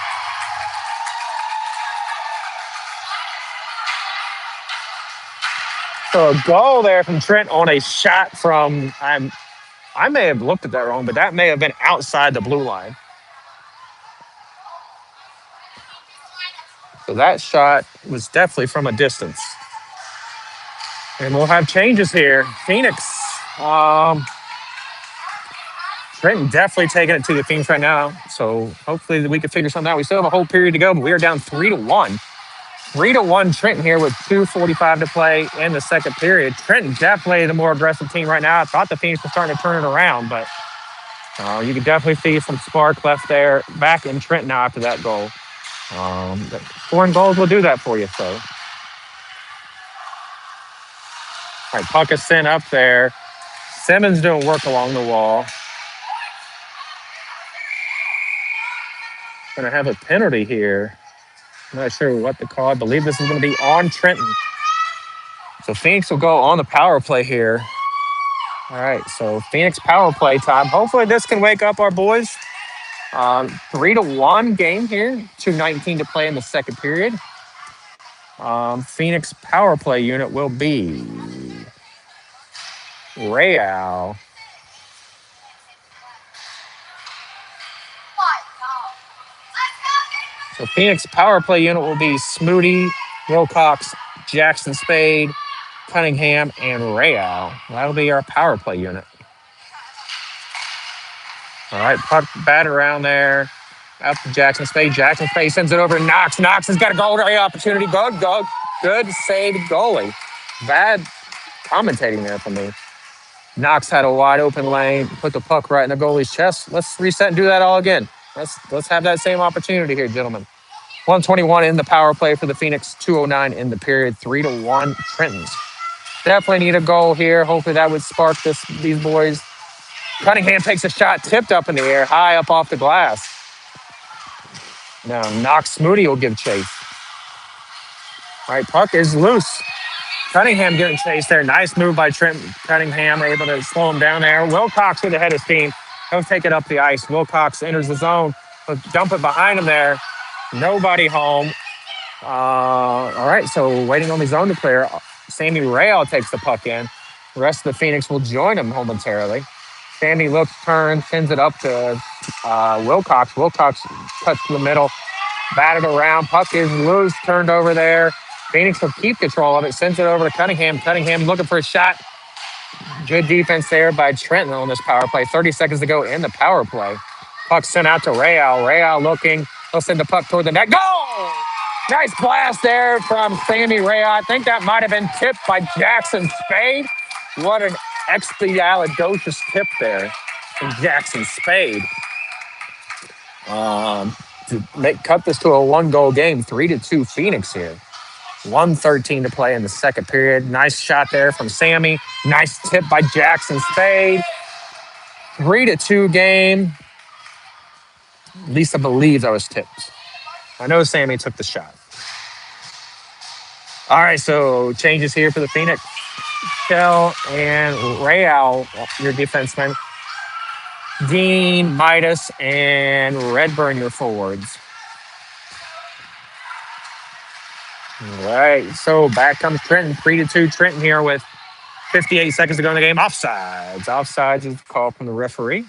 So a goal there from Trent on a shot from, I may have looked at that wrong, but that may have been outside the blue line. So that shot was definitely from a distance. And we'll have changes here. Phoenix. Trenton definitely taking it to the Phoenix right now. So hopefully we can figure something out. We still have a whole period to go, but we are down 3-1. 3-1 Trenton here with 2:45 to play in the second period. Trenton definitely the more aggressive team right now. I thought the Phoenix was starting to turn it around, but you can definitely see some spark left there. Back in Trenton now after that goal. Scoring goals will do that for you. So, all right, puck is sent up there. Simmons doing work along the wall. Going to have a penalty here. I'm not sure what to call. I believe this is going to be on Trenton. So Phoenix will go on the power play here. All right, so Phoenix power play time. Hopefully this can wake up our boys. 3-1 game here. 2:19 to play in the second period. Phoenix power play unit will be Real. So Phoenix power play unit will be Smoody, Wilcox, Jackson Spade, Cunningham, and Real. That'll be our power play unit. All right, puck batted around there. Up to Jackson Spade. Jackson Spade sends it over to Knox. Knox has got a goal opportunity. Good save, goalie. Bad commentating there from me. Knox had a wide open lane, put the puck right in the goalie's chest. Let's reset and do that all again. Let's have that same opportunity here, gentlemen. 121 in the power play for the Phoenix. 209 in the period. 3-1 Trenton's. Definitely need a goal here. Hopefully that would spark these boys. Cunningham takes a shot, tipped up in the air, high up off the glass. Now Knox Moody will give chase. All right, puck is loose. Cunningham getting chased there. Nice move by Trent Cunningham, able to slow him down there. Wilcox with the head of steam. He'll take it up the ice. Wilcox enters the zone. He'll dump it behind him there. Nobody home. All right, so waiting on the zone to clear. Sammy Real takes the puck in. The rest of the Phoenix will join him momentarily. Sammy looks, turns, sends it up to Wilcox. Wilcox cuts to the middle, batted around. Puck is loose, turned over there. Phoenix will keep control of it, sends it over to Cunningham. Cunningham looking for a shot. Good defense there by Trenton on this power play. 30 seconds to go in the power play. Puck sent out to Real. Real looking. He'll send the puck toward the net. Goal! Nice blast there from Sammy Real. I think that might have been tipped by Jackson Spade. What an expeditious tip there from Jackson Spade. Cut this to a one-goal game, 3-2 Phoenix here. 1:13 to play in the second period. Nice shot there from Sammy. Nice tip by Jackson Spade. 3-2 game. At least I believe I was tipped. I know Sammy took the shot. All right, so changes here for the Phoenix. Shell and Real, your defenseman. Dean, Midas, and Redburn, your forwards. All right, so back comes Trenton. 3-2 Trenton here with 58 seconds to go in the game. Offsides. Offsides is called from the referee.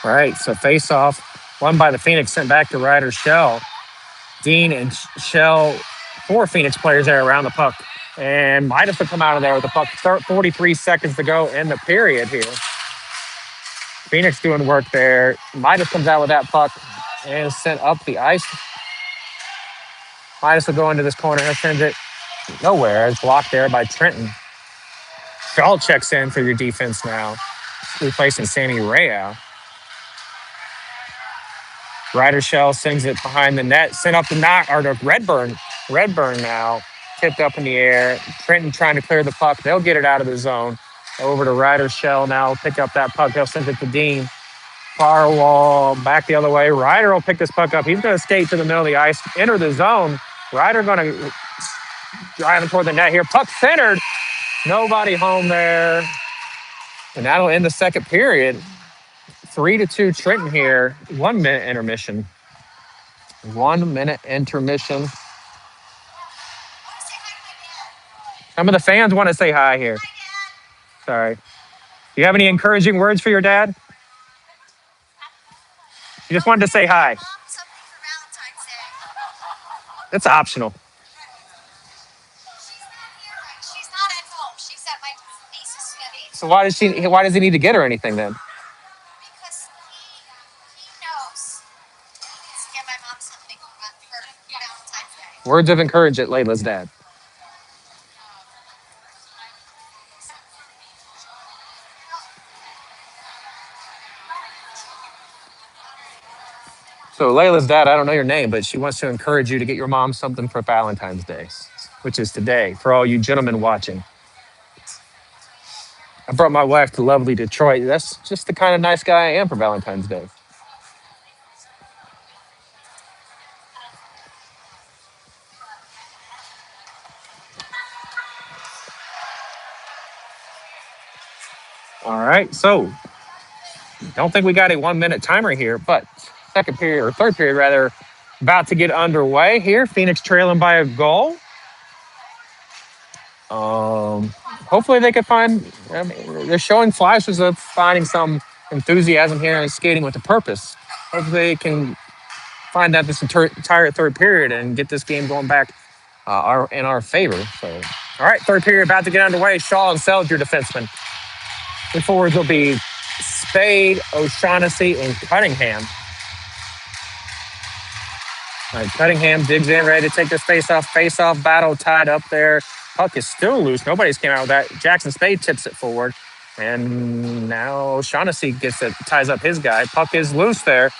All right, so face off, won by the Phoenix, sent back to Ryder Shell. Dean and Shell, 4 Phoenix players there around the puck. And Midas will come out of there with the puck. 43 seconds to go in the period here. Phoenix doing work there. Midas comes out with that puck and is sent up the ice. Midas will go into this corner. He'll send it nowhere. It's blocked there by Trenton. Shaw checks in for your defense now, replacing Sammy Real. Ryder Shell sends it behind the net, sent up the knock, or the Redburn. Redburn now tipped up in the air. Trenton trying to clear the puck. They'll get it out of the zone. Over to Ryder Shell now. Pick up that puck. They'll send it to Dean. Far wall, back the other way. Ryder will pick this puck up. He's going to skate to the middle of the ice, enter the zone. Ryder going to drive it toward the net here. Puck centered. Nobody home there. And that'll end the second period. 3-2 Trenton here. 1 minute intermission. 1 minute intermission. Some of the fans want to say hi here. Sorry. Do you have any encouraging words for your dad? You just wanted to say hi. It's optional. She's not at home. She's at my niece's study. So why does he need to get her anything then? Because he knows he needs to get my mom something for Valentine's Day. Words of encouragement, Layla's dad. So Layla's dad, I don't know your name, but she wants to encourage you to get your mom something for Valentine's Day, which is today, for all you gentlemen watching. I brought my wife to lovely Detroit. That's just the kind of nice guy I am for Valentine's Day. All right, so don't think we got a 1 minute timer here, but third period rather, about to get underway here. Phoenix trailing by a goal. Hopefully they could find. I mean, they're showing flashes of finding some enthusiasm here and skating with a purpose. Hopefully they can find out this entire third period and get this game going back in our favor. So, all right, third period about to get underway. Shaw and Sells, your defenseman. The forwards will be Spade, O'Shaughnessy, and Cunningham. All right, Cunningham digs in, ready to take this face-off. Face-off battle tied up there. Puck is still loose. Nobody's came out with that. Jackson Spade tips it forward. And now O'Shaughnessy ties up his guy. Puck is loose there.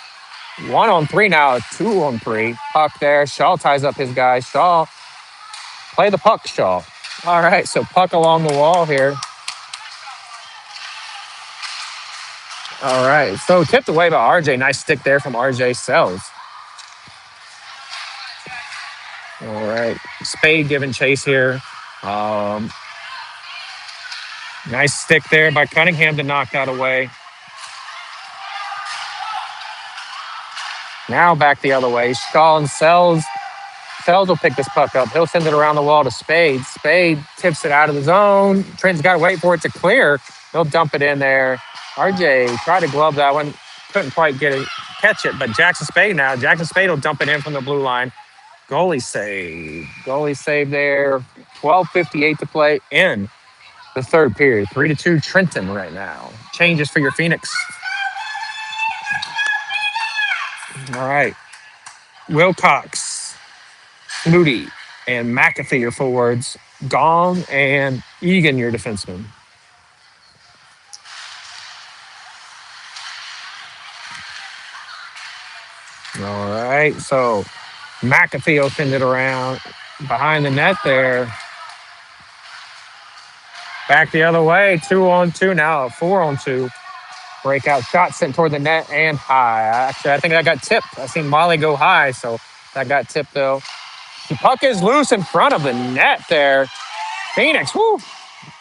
1-on-3 now, 2-on-3. Puck there. Shaw ties up his guy. Shaw, play the puck, Shaw. All right, so puck along the wall here. All right, so tipped away by RJ. Nice stick there from RJ Sells. All right, Spade giving chase here. Nice stick there by Cunningham to knock that away. Now back the other way. Shaw and Sells. Sells will pick this puck up. He'll send it around the wall to Spade. Spade tips it out of the zone. Trent's got to wait for it to clear. He'll dump it in there. RJ tried to glove that one. Couldn't quite catch it, but Jackson Spade now. Jackson Spade will dump it in from the blue line. Goalie save. Goalie save there. 12:58 to play in the third period. 3-2 Trenton right now. Changes for your Phoenix. All right. Wilcox, Moody, and McAfee, your forwards. Gong and Egan, your defenseman. All right. So McAfee will send it around behind the net there. Back the other way. 2-on-2 now. 4-on-2. Breakout shot sent toward the net and high. Actually, I think that got tipped. I seen Molly go high, so that got tipped though. The puck is loose in front of the net there. Phoenix, whoo!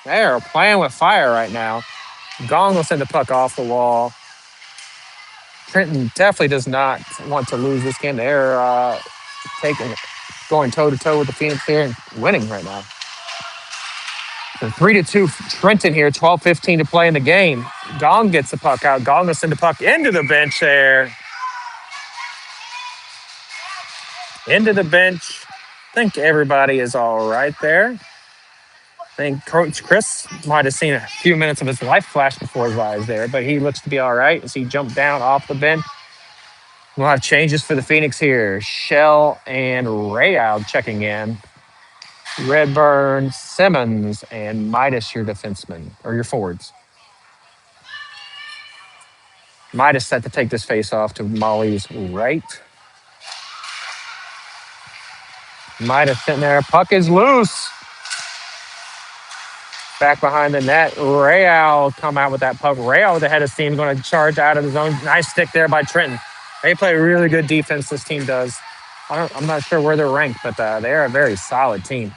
They are playing with fire right now. Gong will send the puck off the wall. Trenton definitely does not want to lose this game. They're going toe-to-toe with the Phoenix here and winning right now. So 3-2 Trenton here, 12:15 to play in the game. Gong gets the puck out. Gong will send the puck into the bench there. Into the bench. I think everybody is all right there. I think Coach Chris might have seen a few minutes of his life flash before his eyes there, but he looks to be all right as he jumped down off the bench. We'll have changes for the Phoenix here. Shell and Rayout checking in. Redburn, Simmons, and Midas, your defensemen, or your forwards. Midas set to take this face off to Molly's right. Midas sitting there. Puck is loose. Back behind the net. Rayout come out with that puck. Rayout with the head of steam going to charge out of the zone. Nice stick there by Trenton. They play really good defense, this team does. I'm not sure where they're ranked, but they're a very solid team.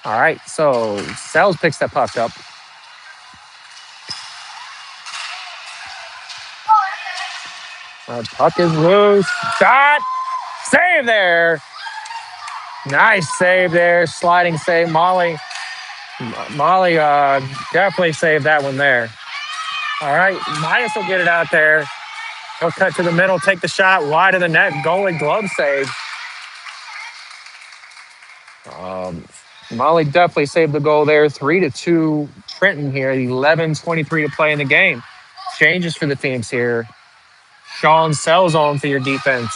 All right, so Sells picks that puck up. Puck is loose. Shot. Save there. Nice save there. Sliding save. Molly definitely saved that one there. All right, Midas will get it out there. He'll cut to the middle, take the shot wide of the net. Goalie glove save. Molly definitely saved the goal there. 3-2 Trenton here. 11:23 to play in the game. Changes for the Phoenix here. Sean Sells on for your defense.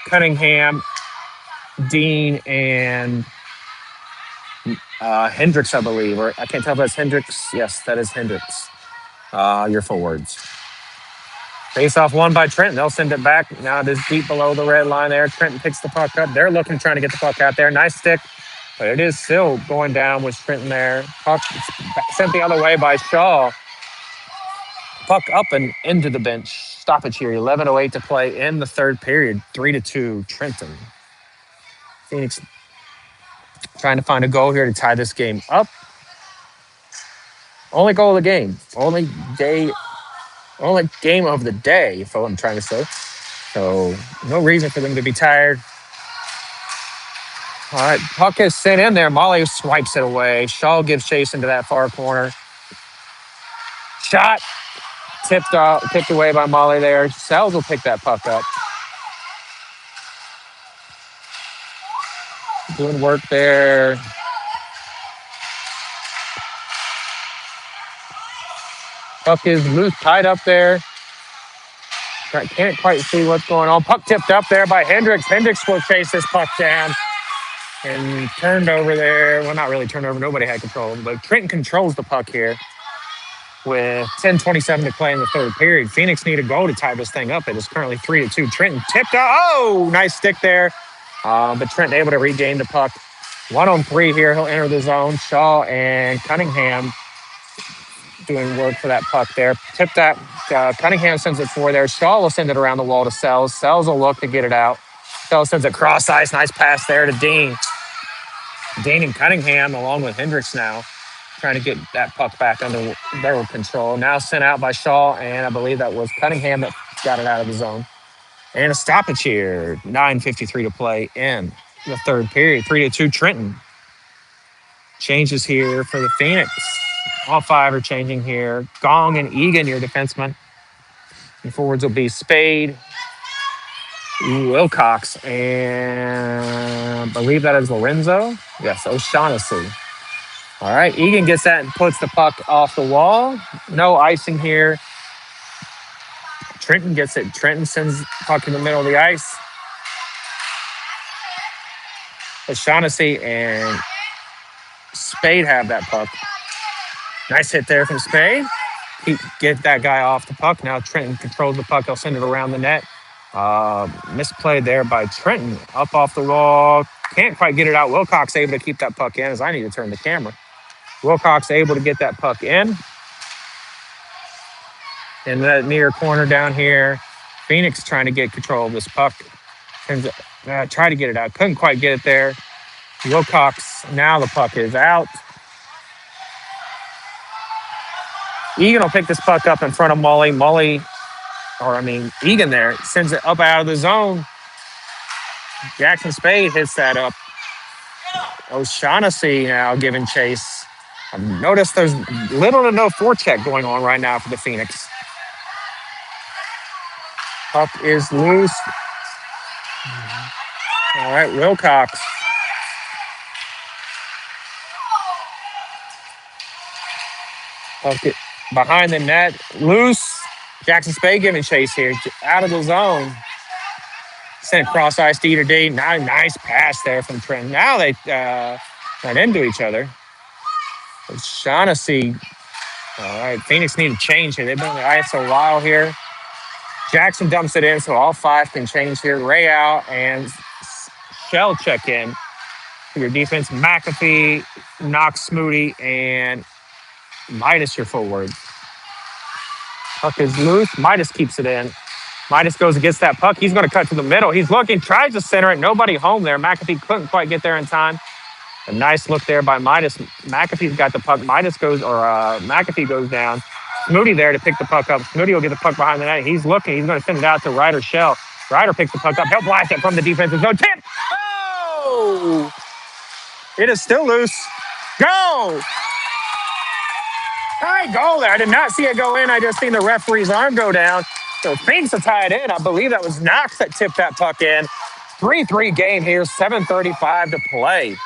Cunningham, Dean, and Hendricks, I believe. Or I can't tell if that's Hendricks. Yes, that is Hendricks. Your forwards. Face off one by Trenton. They'll send it back. Now it is deep below the red line there. Trenton picks the puck up. They're trying to get the puck out there. Nice stick. But it is still going down with Trenton there. Puck sent the other way by Shaw. Puck up and into the bench. Stoppage here. 11:08 to play in the third period. 3-2 Trenton. Phoenix trying to find a goal here to tie this game up. Only goal of the game. Only game of the day, if I'm trying to say. So no reason for them to be tired. All right, puck is sent in there. Molly swipes it away. Shaw gives chase into that far corner. Shot tipped away by Molly there. Sells will pick that puck up. Doing work there. Puck is loose, tied up there. Can't quite see what's going on. Puck tipped up there by Hendricks. Hendricks will chase this puck down and turned over there. Well, not really turned over. Nobody had control, but Trenton controls the puck here with 10:27 to play in the third period. Phoenix need a goal to tie this thing up. It is currently 3-2. Trenton tipped up. Oh, nice stick there. But Trenton able to regain the puck. 1-on-3 here. He'll enter the zone. Shaw and Cunningham doing work for that puck there. Tip that. Cunningham sends it forward there. Shaw will send it around the wall to Sells. Sells will look to get it out. Sells sends it cross ice. Nice pass there to Dean. Dean and Cunningham along with Hendricks now trying to get that puck back under their control. Now sent out by Shaw, and I believe that was Cunningham that got it out of the zone. And a stoppage here. 9:53 to play in the third period. 3-2 Trenton. Changes here for the Phoenix. All five are changing here. Gong and Egan, your defenseman. And forwards will be Spade, Wilcox, and I believe that is Lorenzo. Yes, O'Shaughnessy. All right, Egan gets that and puts the puck off the wall. No icing here. Trenton gets it. Trenton sends puck in the middle of the ice. O'Shaughnessy and Spade have that puck. Nice hit there from Spade. Get that guy off the puck. Now Trenton controls the puck. He'll send it around the net. Misplayed there by Trenton. Up off the wall. Can't quite get it out. Wilcox able to keep that puck in as I need to turn the camera. Wilcox able to get that puck in. In that near corner down here. Phoenix trying to get control of this puck. Try to get it out. Couldn't quite get it there. Wilcox, now the puck is out. Egan will pick this puck up in front of Egan there sends it up out of the zone. Jackson Spade hits that up. O'Shaughnessy now giving chase. I've noticed there's little to no forecheck going on right now for the Phoenix. Puck is loose. All right, Wilcox. Puck behind the net, loose. Jackson Spade giving chase here, out of the zone. Sent cross ice to Eater D. Now, nice pass there from Trent. Now they run into each other. O'Shaughnessy. All right, Phoenix need to change here. They've been on the ice a while here. Jackson dumps it in, so all five can change here. Ray out and Shell check in for your defense. McAfee, Knox, Smoody, and Midas your forward. Puck is loose. Midas keeps it in. Midas goes and gets that puck. He's going to cut to the middle. He's looking, tries to center it. Nobody home there. McAfee couldn't quite get there in time. A nice look there by Midas. McAfee's got the puck. McAfee goes down. Smoody there to pick the puck up. Smoody will get the puck behind the net. He's looking. He's going to send it out to Ryder Shell. Ryder picks the puck up. He'll blast it from the defensive zone. Tip! Oh! It is still loose. Go! All right, goal there. I did not see it go in. I just seen the referee's arm go down. So Phoenix will tie it in. I believe that was Knox that tipped that puck in. 3-3 game here, 7:35 to play.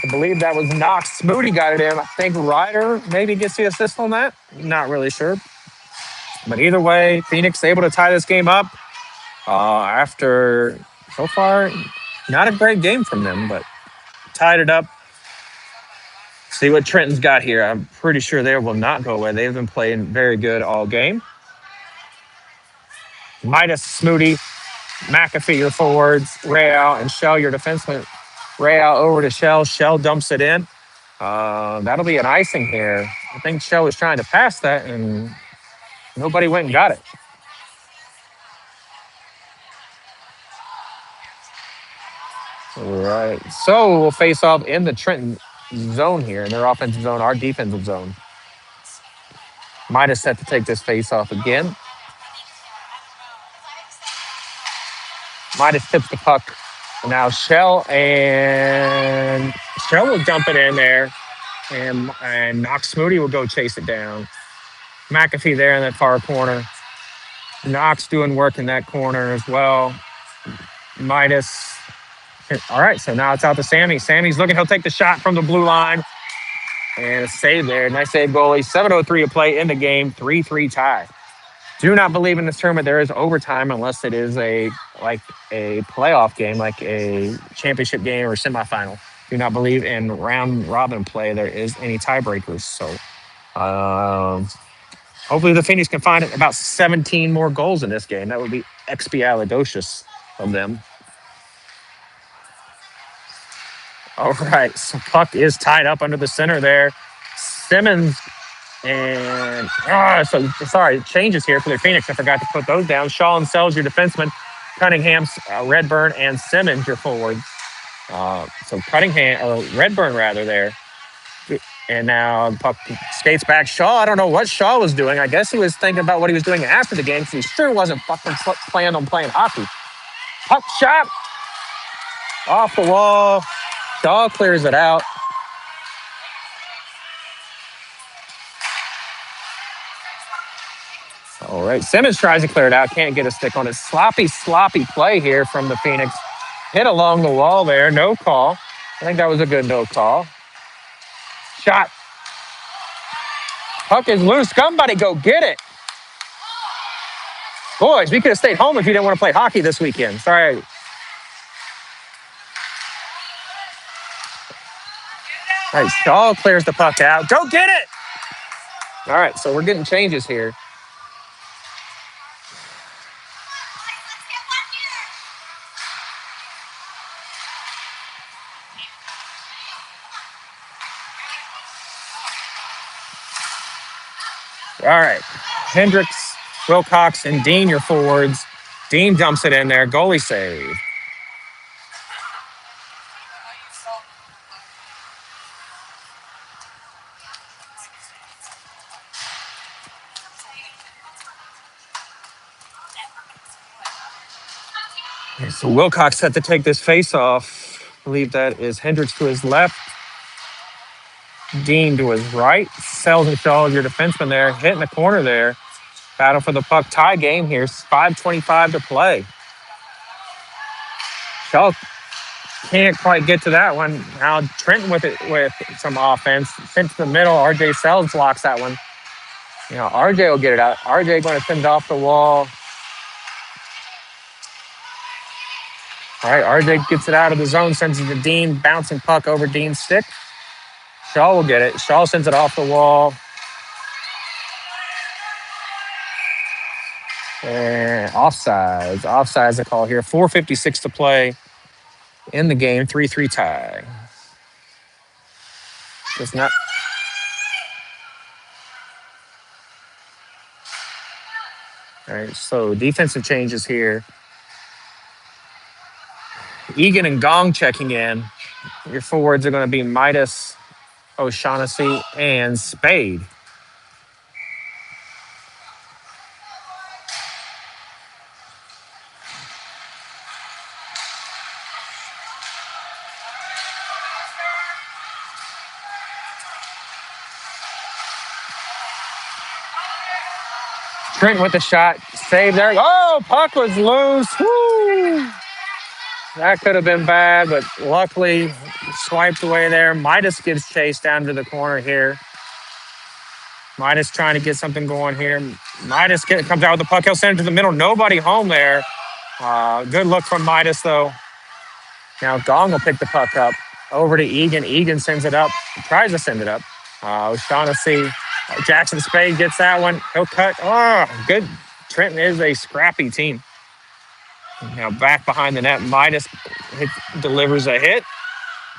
I believe that was Knox. Smoody got it in. I think Ryder maybe gets the assist on that. Not really sure. But either way, Phoenix able to tie this game up after so far not a great game from them, but tied it up. See what Trenton's got here. I'm pretty sure they will not go away. They've been playing very good all game. Midas, Smoody, McAfee, your forwards, Real, and Shell, your defenseman. Real over to Shell. Shell dumps it in. That'll be an icing here. I think Shell was trying to pass that, and nobody went and got it. All right. So we'll face off in the Trenton zone here, in their offensive zone, our defensive zone. Midas set to take this face off again. Midas tips the puck Now Shell will dump it in there, and Knox Moody will go chase it down. McAfee there in that far corner. Knox doing work in that corner as well. Midas. All right, so now it's out to Sammy. Sammy's looking. He'll take the shot from the blue line. And a save there. Nice save, goalie. 7:03 to play in the game. 3-3 tie. Do not believe in this tournament there is overtime unless it is a playoff game, like a championship game or semifinal. Do not believe in round robin play there is any tiebreakers. So hopefully the Phoenix can find about 17 more goals in this game. That would be expialidocious of them. All right, so puck is tied up under the center there. Simmons and so sorry, changes here for the Phoenix. I forgot to put those down. Shaw and Sells, your defenseman. Cunningham, Redburn, and Simmons, your forwards. So Cunningham or Redburn rather there. And now the puck skates back. Shaw, I don't know what Shaw was doing. I guess he was thinking about what he was doing after the game because he sure wasn't fucking planning on playing hockey. Puck shot off the wall. Shaw clears it out. All right, Simmons tries to clear it out. Can't get a stick on it. Sloppy play here from the Phoenix. Hit along the wall there. No call. I think that was a good no call. Shot. Puck is loose. Somebody go get it. Boys, we could have stayed home if you didn't want to play hockey this weekend. Sorry. All right, Shaw clears the puck out. Go get it. All right, so we're getting changes here. All right, Hendricks, Wilcox, and Dean, your forwards. Dean dumps it in there. Goalie save. So Wilcox had to take this face off. I believe that is Hendricks to his left. Dean to his right. Sells and Shaw, your defenseman there, hitting the corner there. Battle for the puck tie game here. 5:25 to play. Shaw can't quite get to that one. Now Trenton with it with some offense. Sent to the middle. RJ Sells blocks that one. RJ will get it out. RJ going to send it off the wall. All right, RJ gets it out of the zone, sends it to Dean. Bouncing puck over Dean's stick. Shaw will get it. Shaw sends it off the wall. And offsides. Offsides a call here. 4:56 to play in the game. 3-3 tie. It's not. All right, so defensive changes here. Egan and Gong checking in. Your forwards are going to be Midas, O'Shaughnessy, and Spade. Trent with the shot. Save there. Oh, puck was loose. Woo! That could have been bad, but luckily swiped away there. Midas gets chased down to the corner here. Midas trying to get something going here. Midas comes out with the puck. He'll send it to the middle. Nobody home there. Good look from Midas, though. Now Gong will pick the puck up. Over to Egan. Egan sends it up. Tries to send it up. O'Shaughnessy. Jackson Spade gets that one. He'll cut. Oh, good. Trenton is a scrappy team. Now back behind the net. Midas delivers a hit.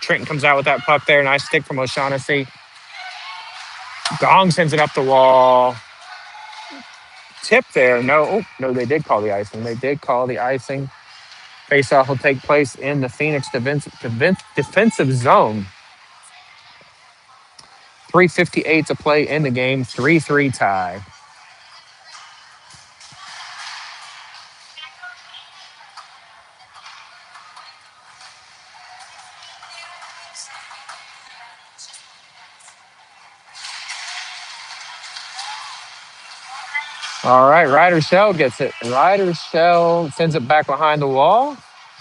Trenton comes out with that puck there. Nice stick from O'Shaughnessy. Gong sends it up the wall. Tip there. No, they did call the icing. Face-off will take place in the Phoenix defensive zone. 3:58 to play in the game. 3-3 tie. All right, Ryder Shell gets it. Ryder Shell sends it back behind the wall.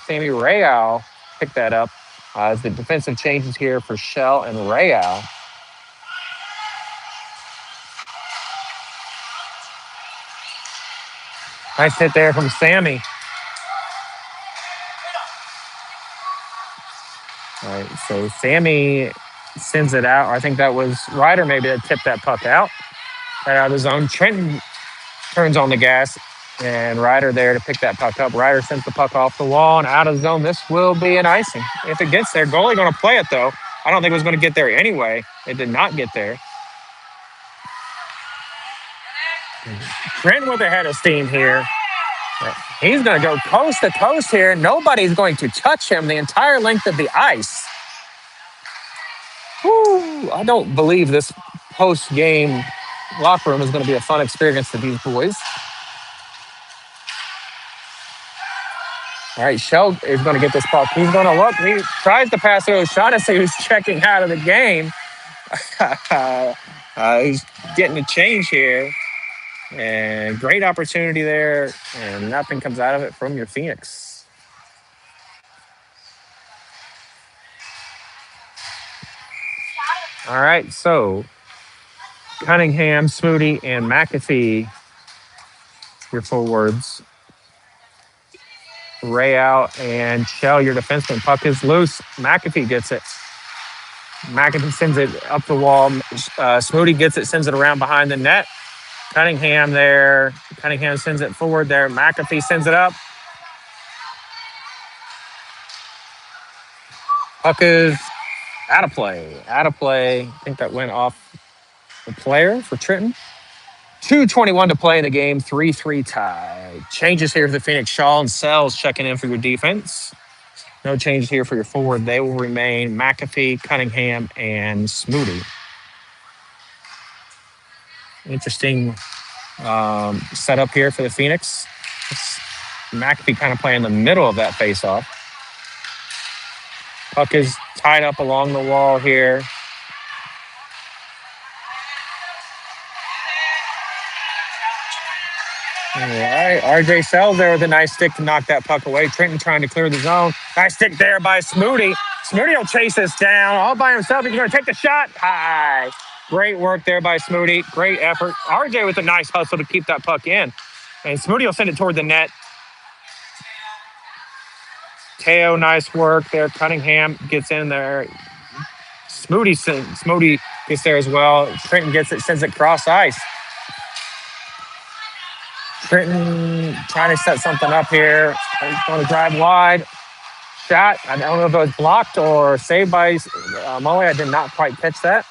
Sammy Real picked that up as the defensive changes here for Shell and Real. Nice hit there from Sammy. All right, so Sammy sends it out. I think that was Ryder maybe that tipped that puck out. Right out of the zone. Trenton turns on the gas, and Ryder there to pick that puck up. Ryder sends the puck off the wall and out of the zone. This will be an icing if it gets there. Goalie going to play it though. I don't think it was going to get there anyway. It did not get there. Trenton with a head of steam here. He's going to go coast to coast here. Nobody's going to touch him the entire length of the ice. Whew, I don't believe this post-game locker room is going to be a fun experience for these boys. All right, Shell is going to get this puck. He's going to look. He tries to pass it to O'Shaughnessy, who's checking out of the game. He's getting a change here. And great opportunity there. And nothing comes out of it from your Phoenix. All right, so Cunningham, Smoody, and McAfee, your forwards. Ray out and Shell, your defenseman. Puck is loose. McAfee gets it. McAfee sends it up the wall. Smoody gets it, sends it around behind the net. Cunningham there. Cunningham sends it forward there. McAfee sends it up. Puck is out of play. Out of play. I think that went off the player for Trenton. 2:21 to play in the game. 3-3 tie. Changes here for the Phoenix. Shaw and Sells checking in for your defense. No changes here for your forward. They will remain McAfee, Cunningham, and Smoody. Interesting setup here for the Phoenix. McAfee kind of playing in the middle of that face-off. Puck is tied up along the wall here. All right, RJ Sells there with a nice stick to knock that puck away. Trenton trying to clear the zone. Nice stick there by Smoody. Smoody will chase this down all by himself. He's going to take the shot. High. Great work there by Smoody. Great effort. RJ with a nice hustle to keep that puck in. And Smoody will send it toward the net. Teo, nice work there. Cunningham gets in there. Smoody gets there as well. Trenton gets it, sends it cross ice. Trenton trying to set something up here. He's going to drive wide. Shot. I don't know if it was blocked or saved by Mully. I did not quite catch that.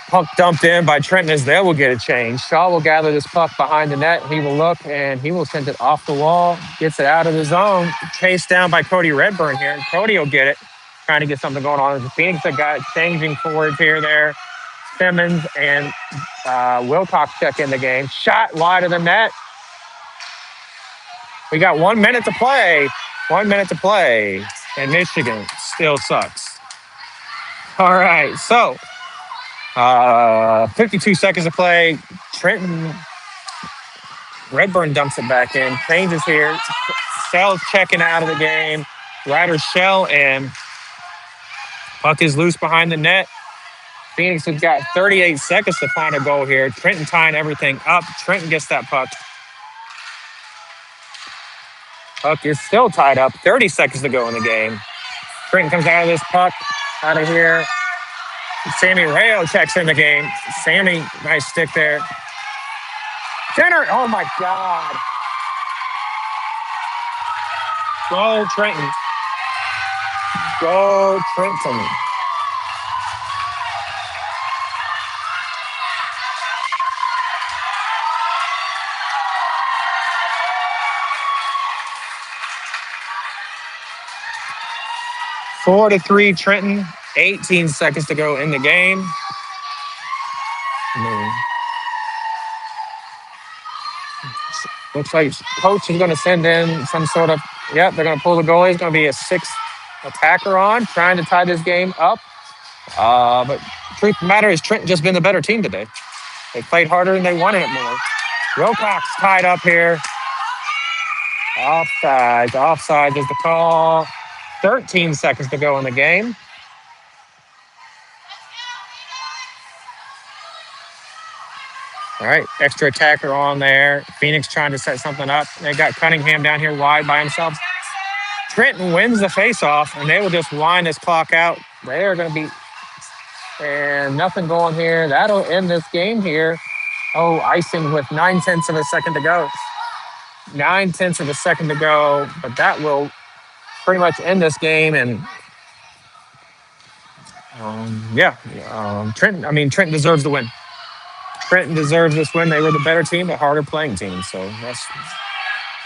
Puck dumped in by Trenton as they will get a change. Shaw will gather this puck behind the net. He will look and he will send it off the wall. Gets it out of the zone. Chased down by Cody Redburn here. Cody will get it. Trying to get something going on. The Phoenix that got changing forwards here there. Simmons and Wilcox check in the game. Shot wide of the net. We got 1 minute to play. 1 minute to play. And Michigan still sucks. All right, so 52 seconds to play. Trenton Redburn dumps it back in. Changes here. Shell's checking out of the game. Ryder Shell and puck is loose behind the net. Phoenix has got 38 seconds to find a goal here. Trenton tying everything up. Trenton gets that puck. Puck is still tied up. 30 seconds to go in the game. Trenton comes out of this puck, out of here. Sammy Rayo checks in the game. Sammy, nice stick there. Jenner, oh my God. Go Trenton. Go Trenton. Four to three, Trenton. 18 seconds to go in the game. Looks like coach is going to send in some sort of, they're going to pull the goalie. It's going to be a 6 attacker on, trying to tie this game up. But truth of the matter is, Trenton just been the better team today. They played harder and they wanted it more. Wilcox tied up here. Offside. Offside is the call. 13 seconds to go in the game. All right, extra attacker on there. Phoenix trying to set something up. They got Cunningham down here wide by himself. Trenton wins the faceoff, and they will just wind this clock out. They are going to be, and nothing going here. That'll end this game here. Oh, icing with 9/10 of a second to go. 9/10 of a second to go, but that will pretty much end this game. And Trenton deserves the win. Trenton deserves this win. They were the better team, the harder playing team. So that's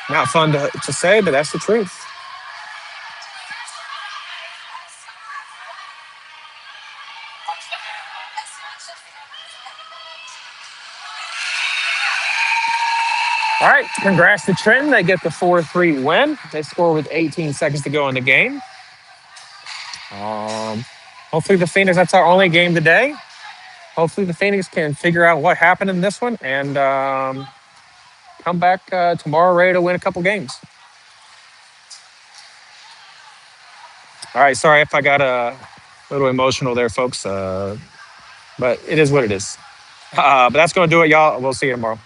not fun to say, but that's the truth. All right, congrats to Trenton. They get the 4-3 win. They score with 18 seconds to go in the game. Hopefully the Phoenix, that's our only game today. Hopefully the Phoenix can figure out what happened in this one and come back tomorrow ready to win a couple games. All right, sorry if I got a little emotional there, folks, but it is what it is. But that's going to do it, y'all. We'll see you tomorrow.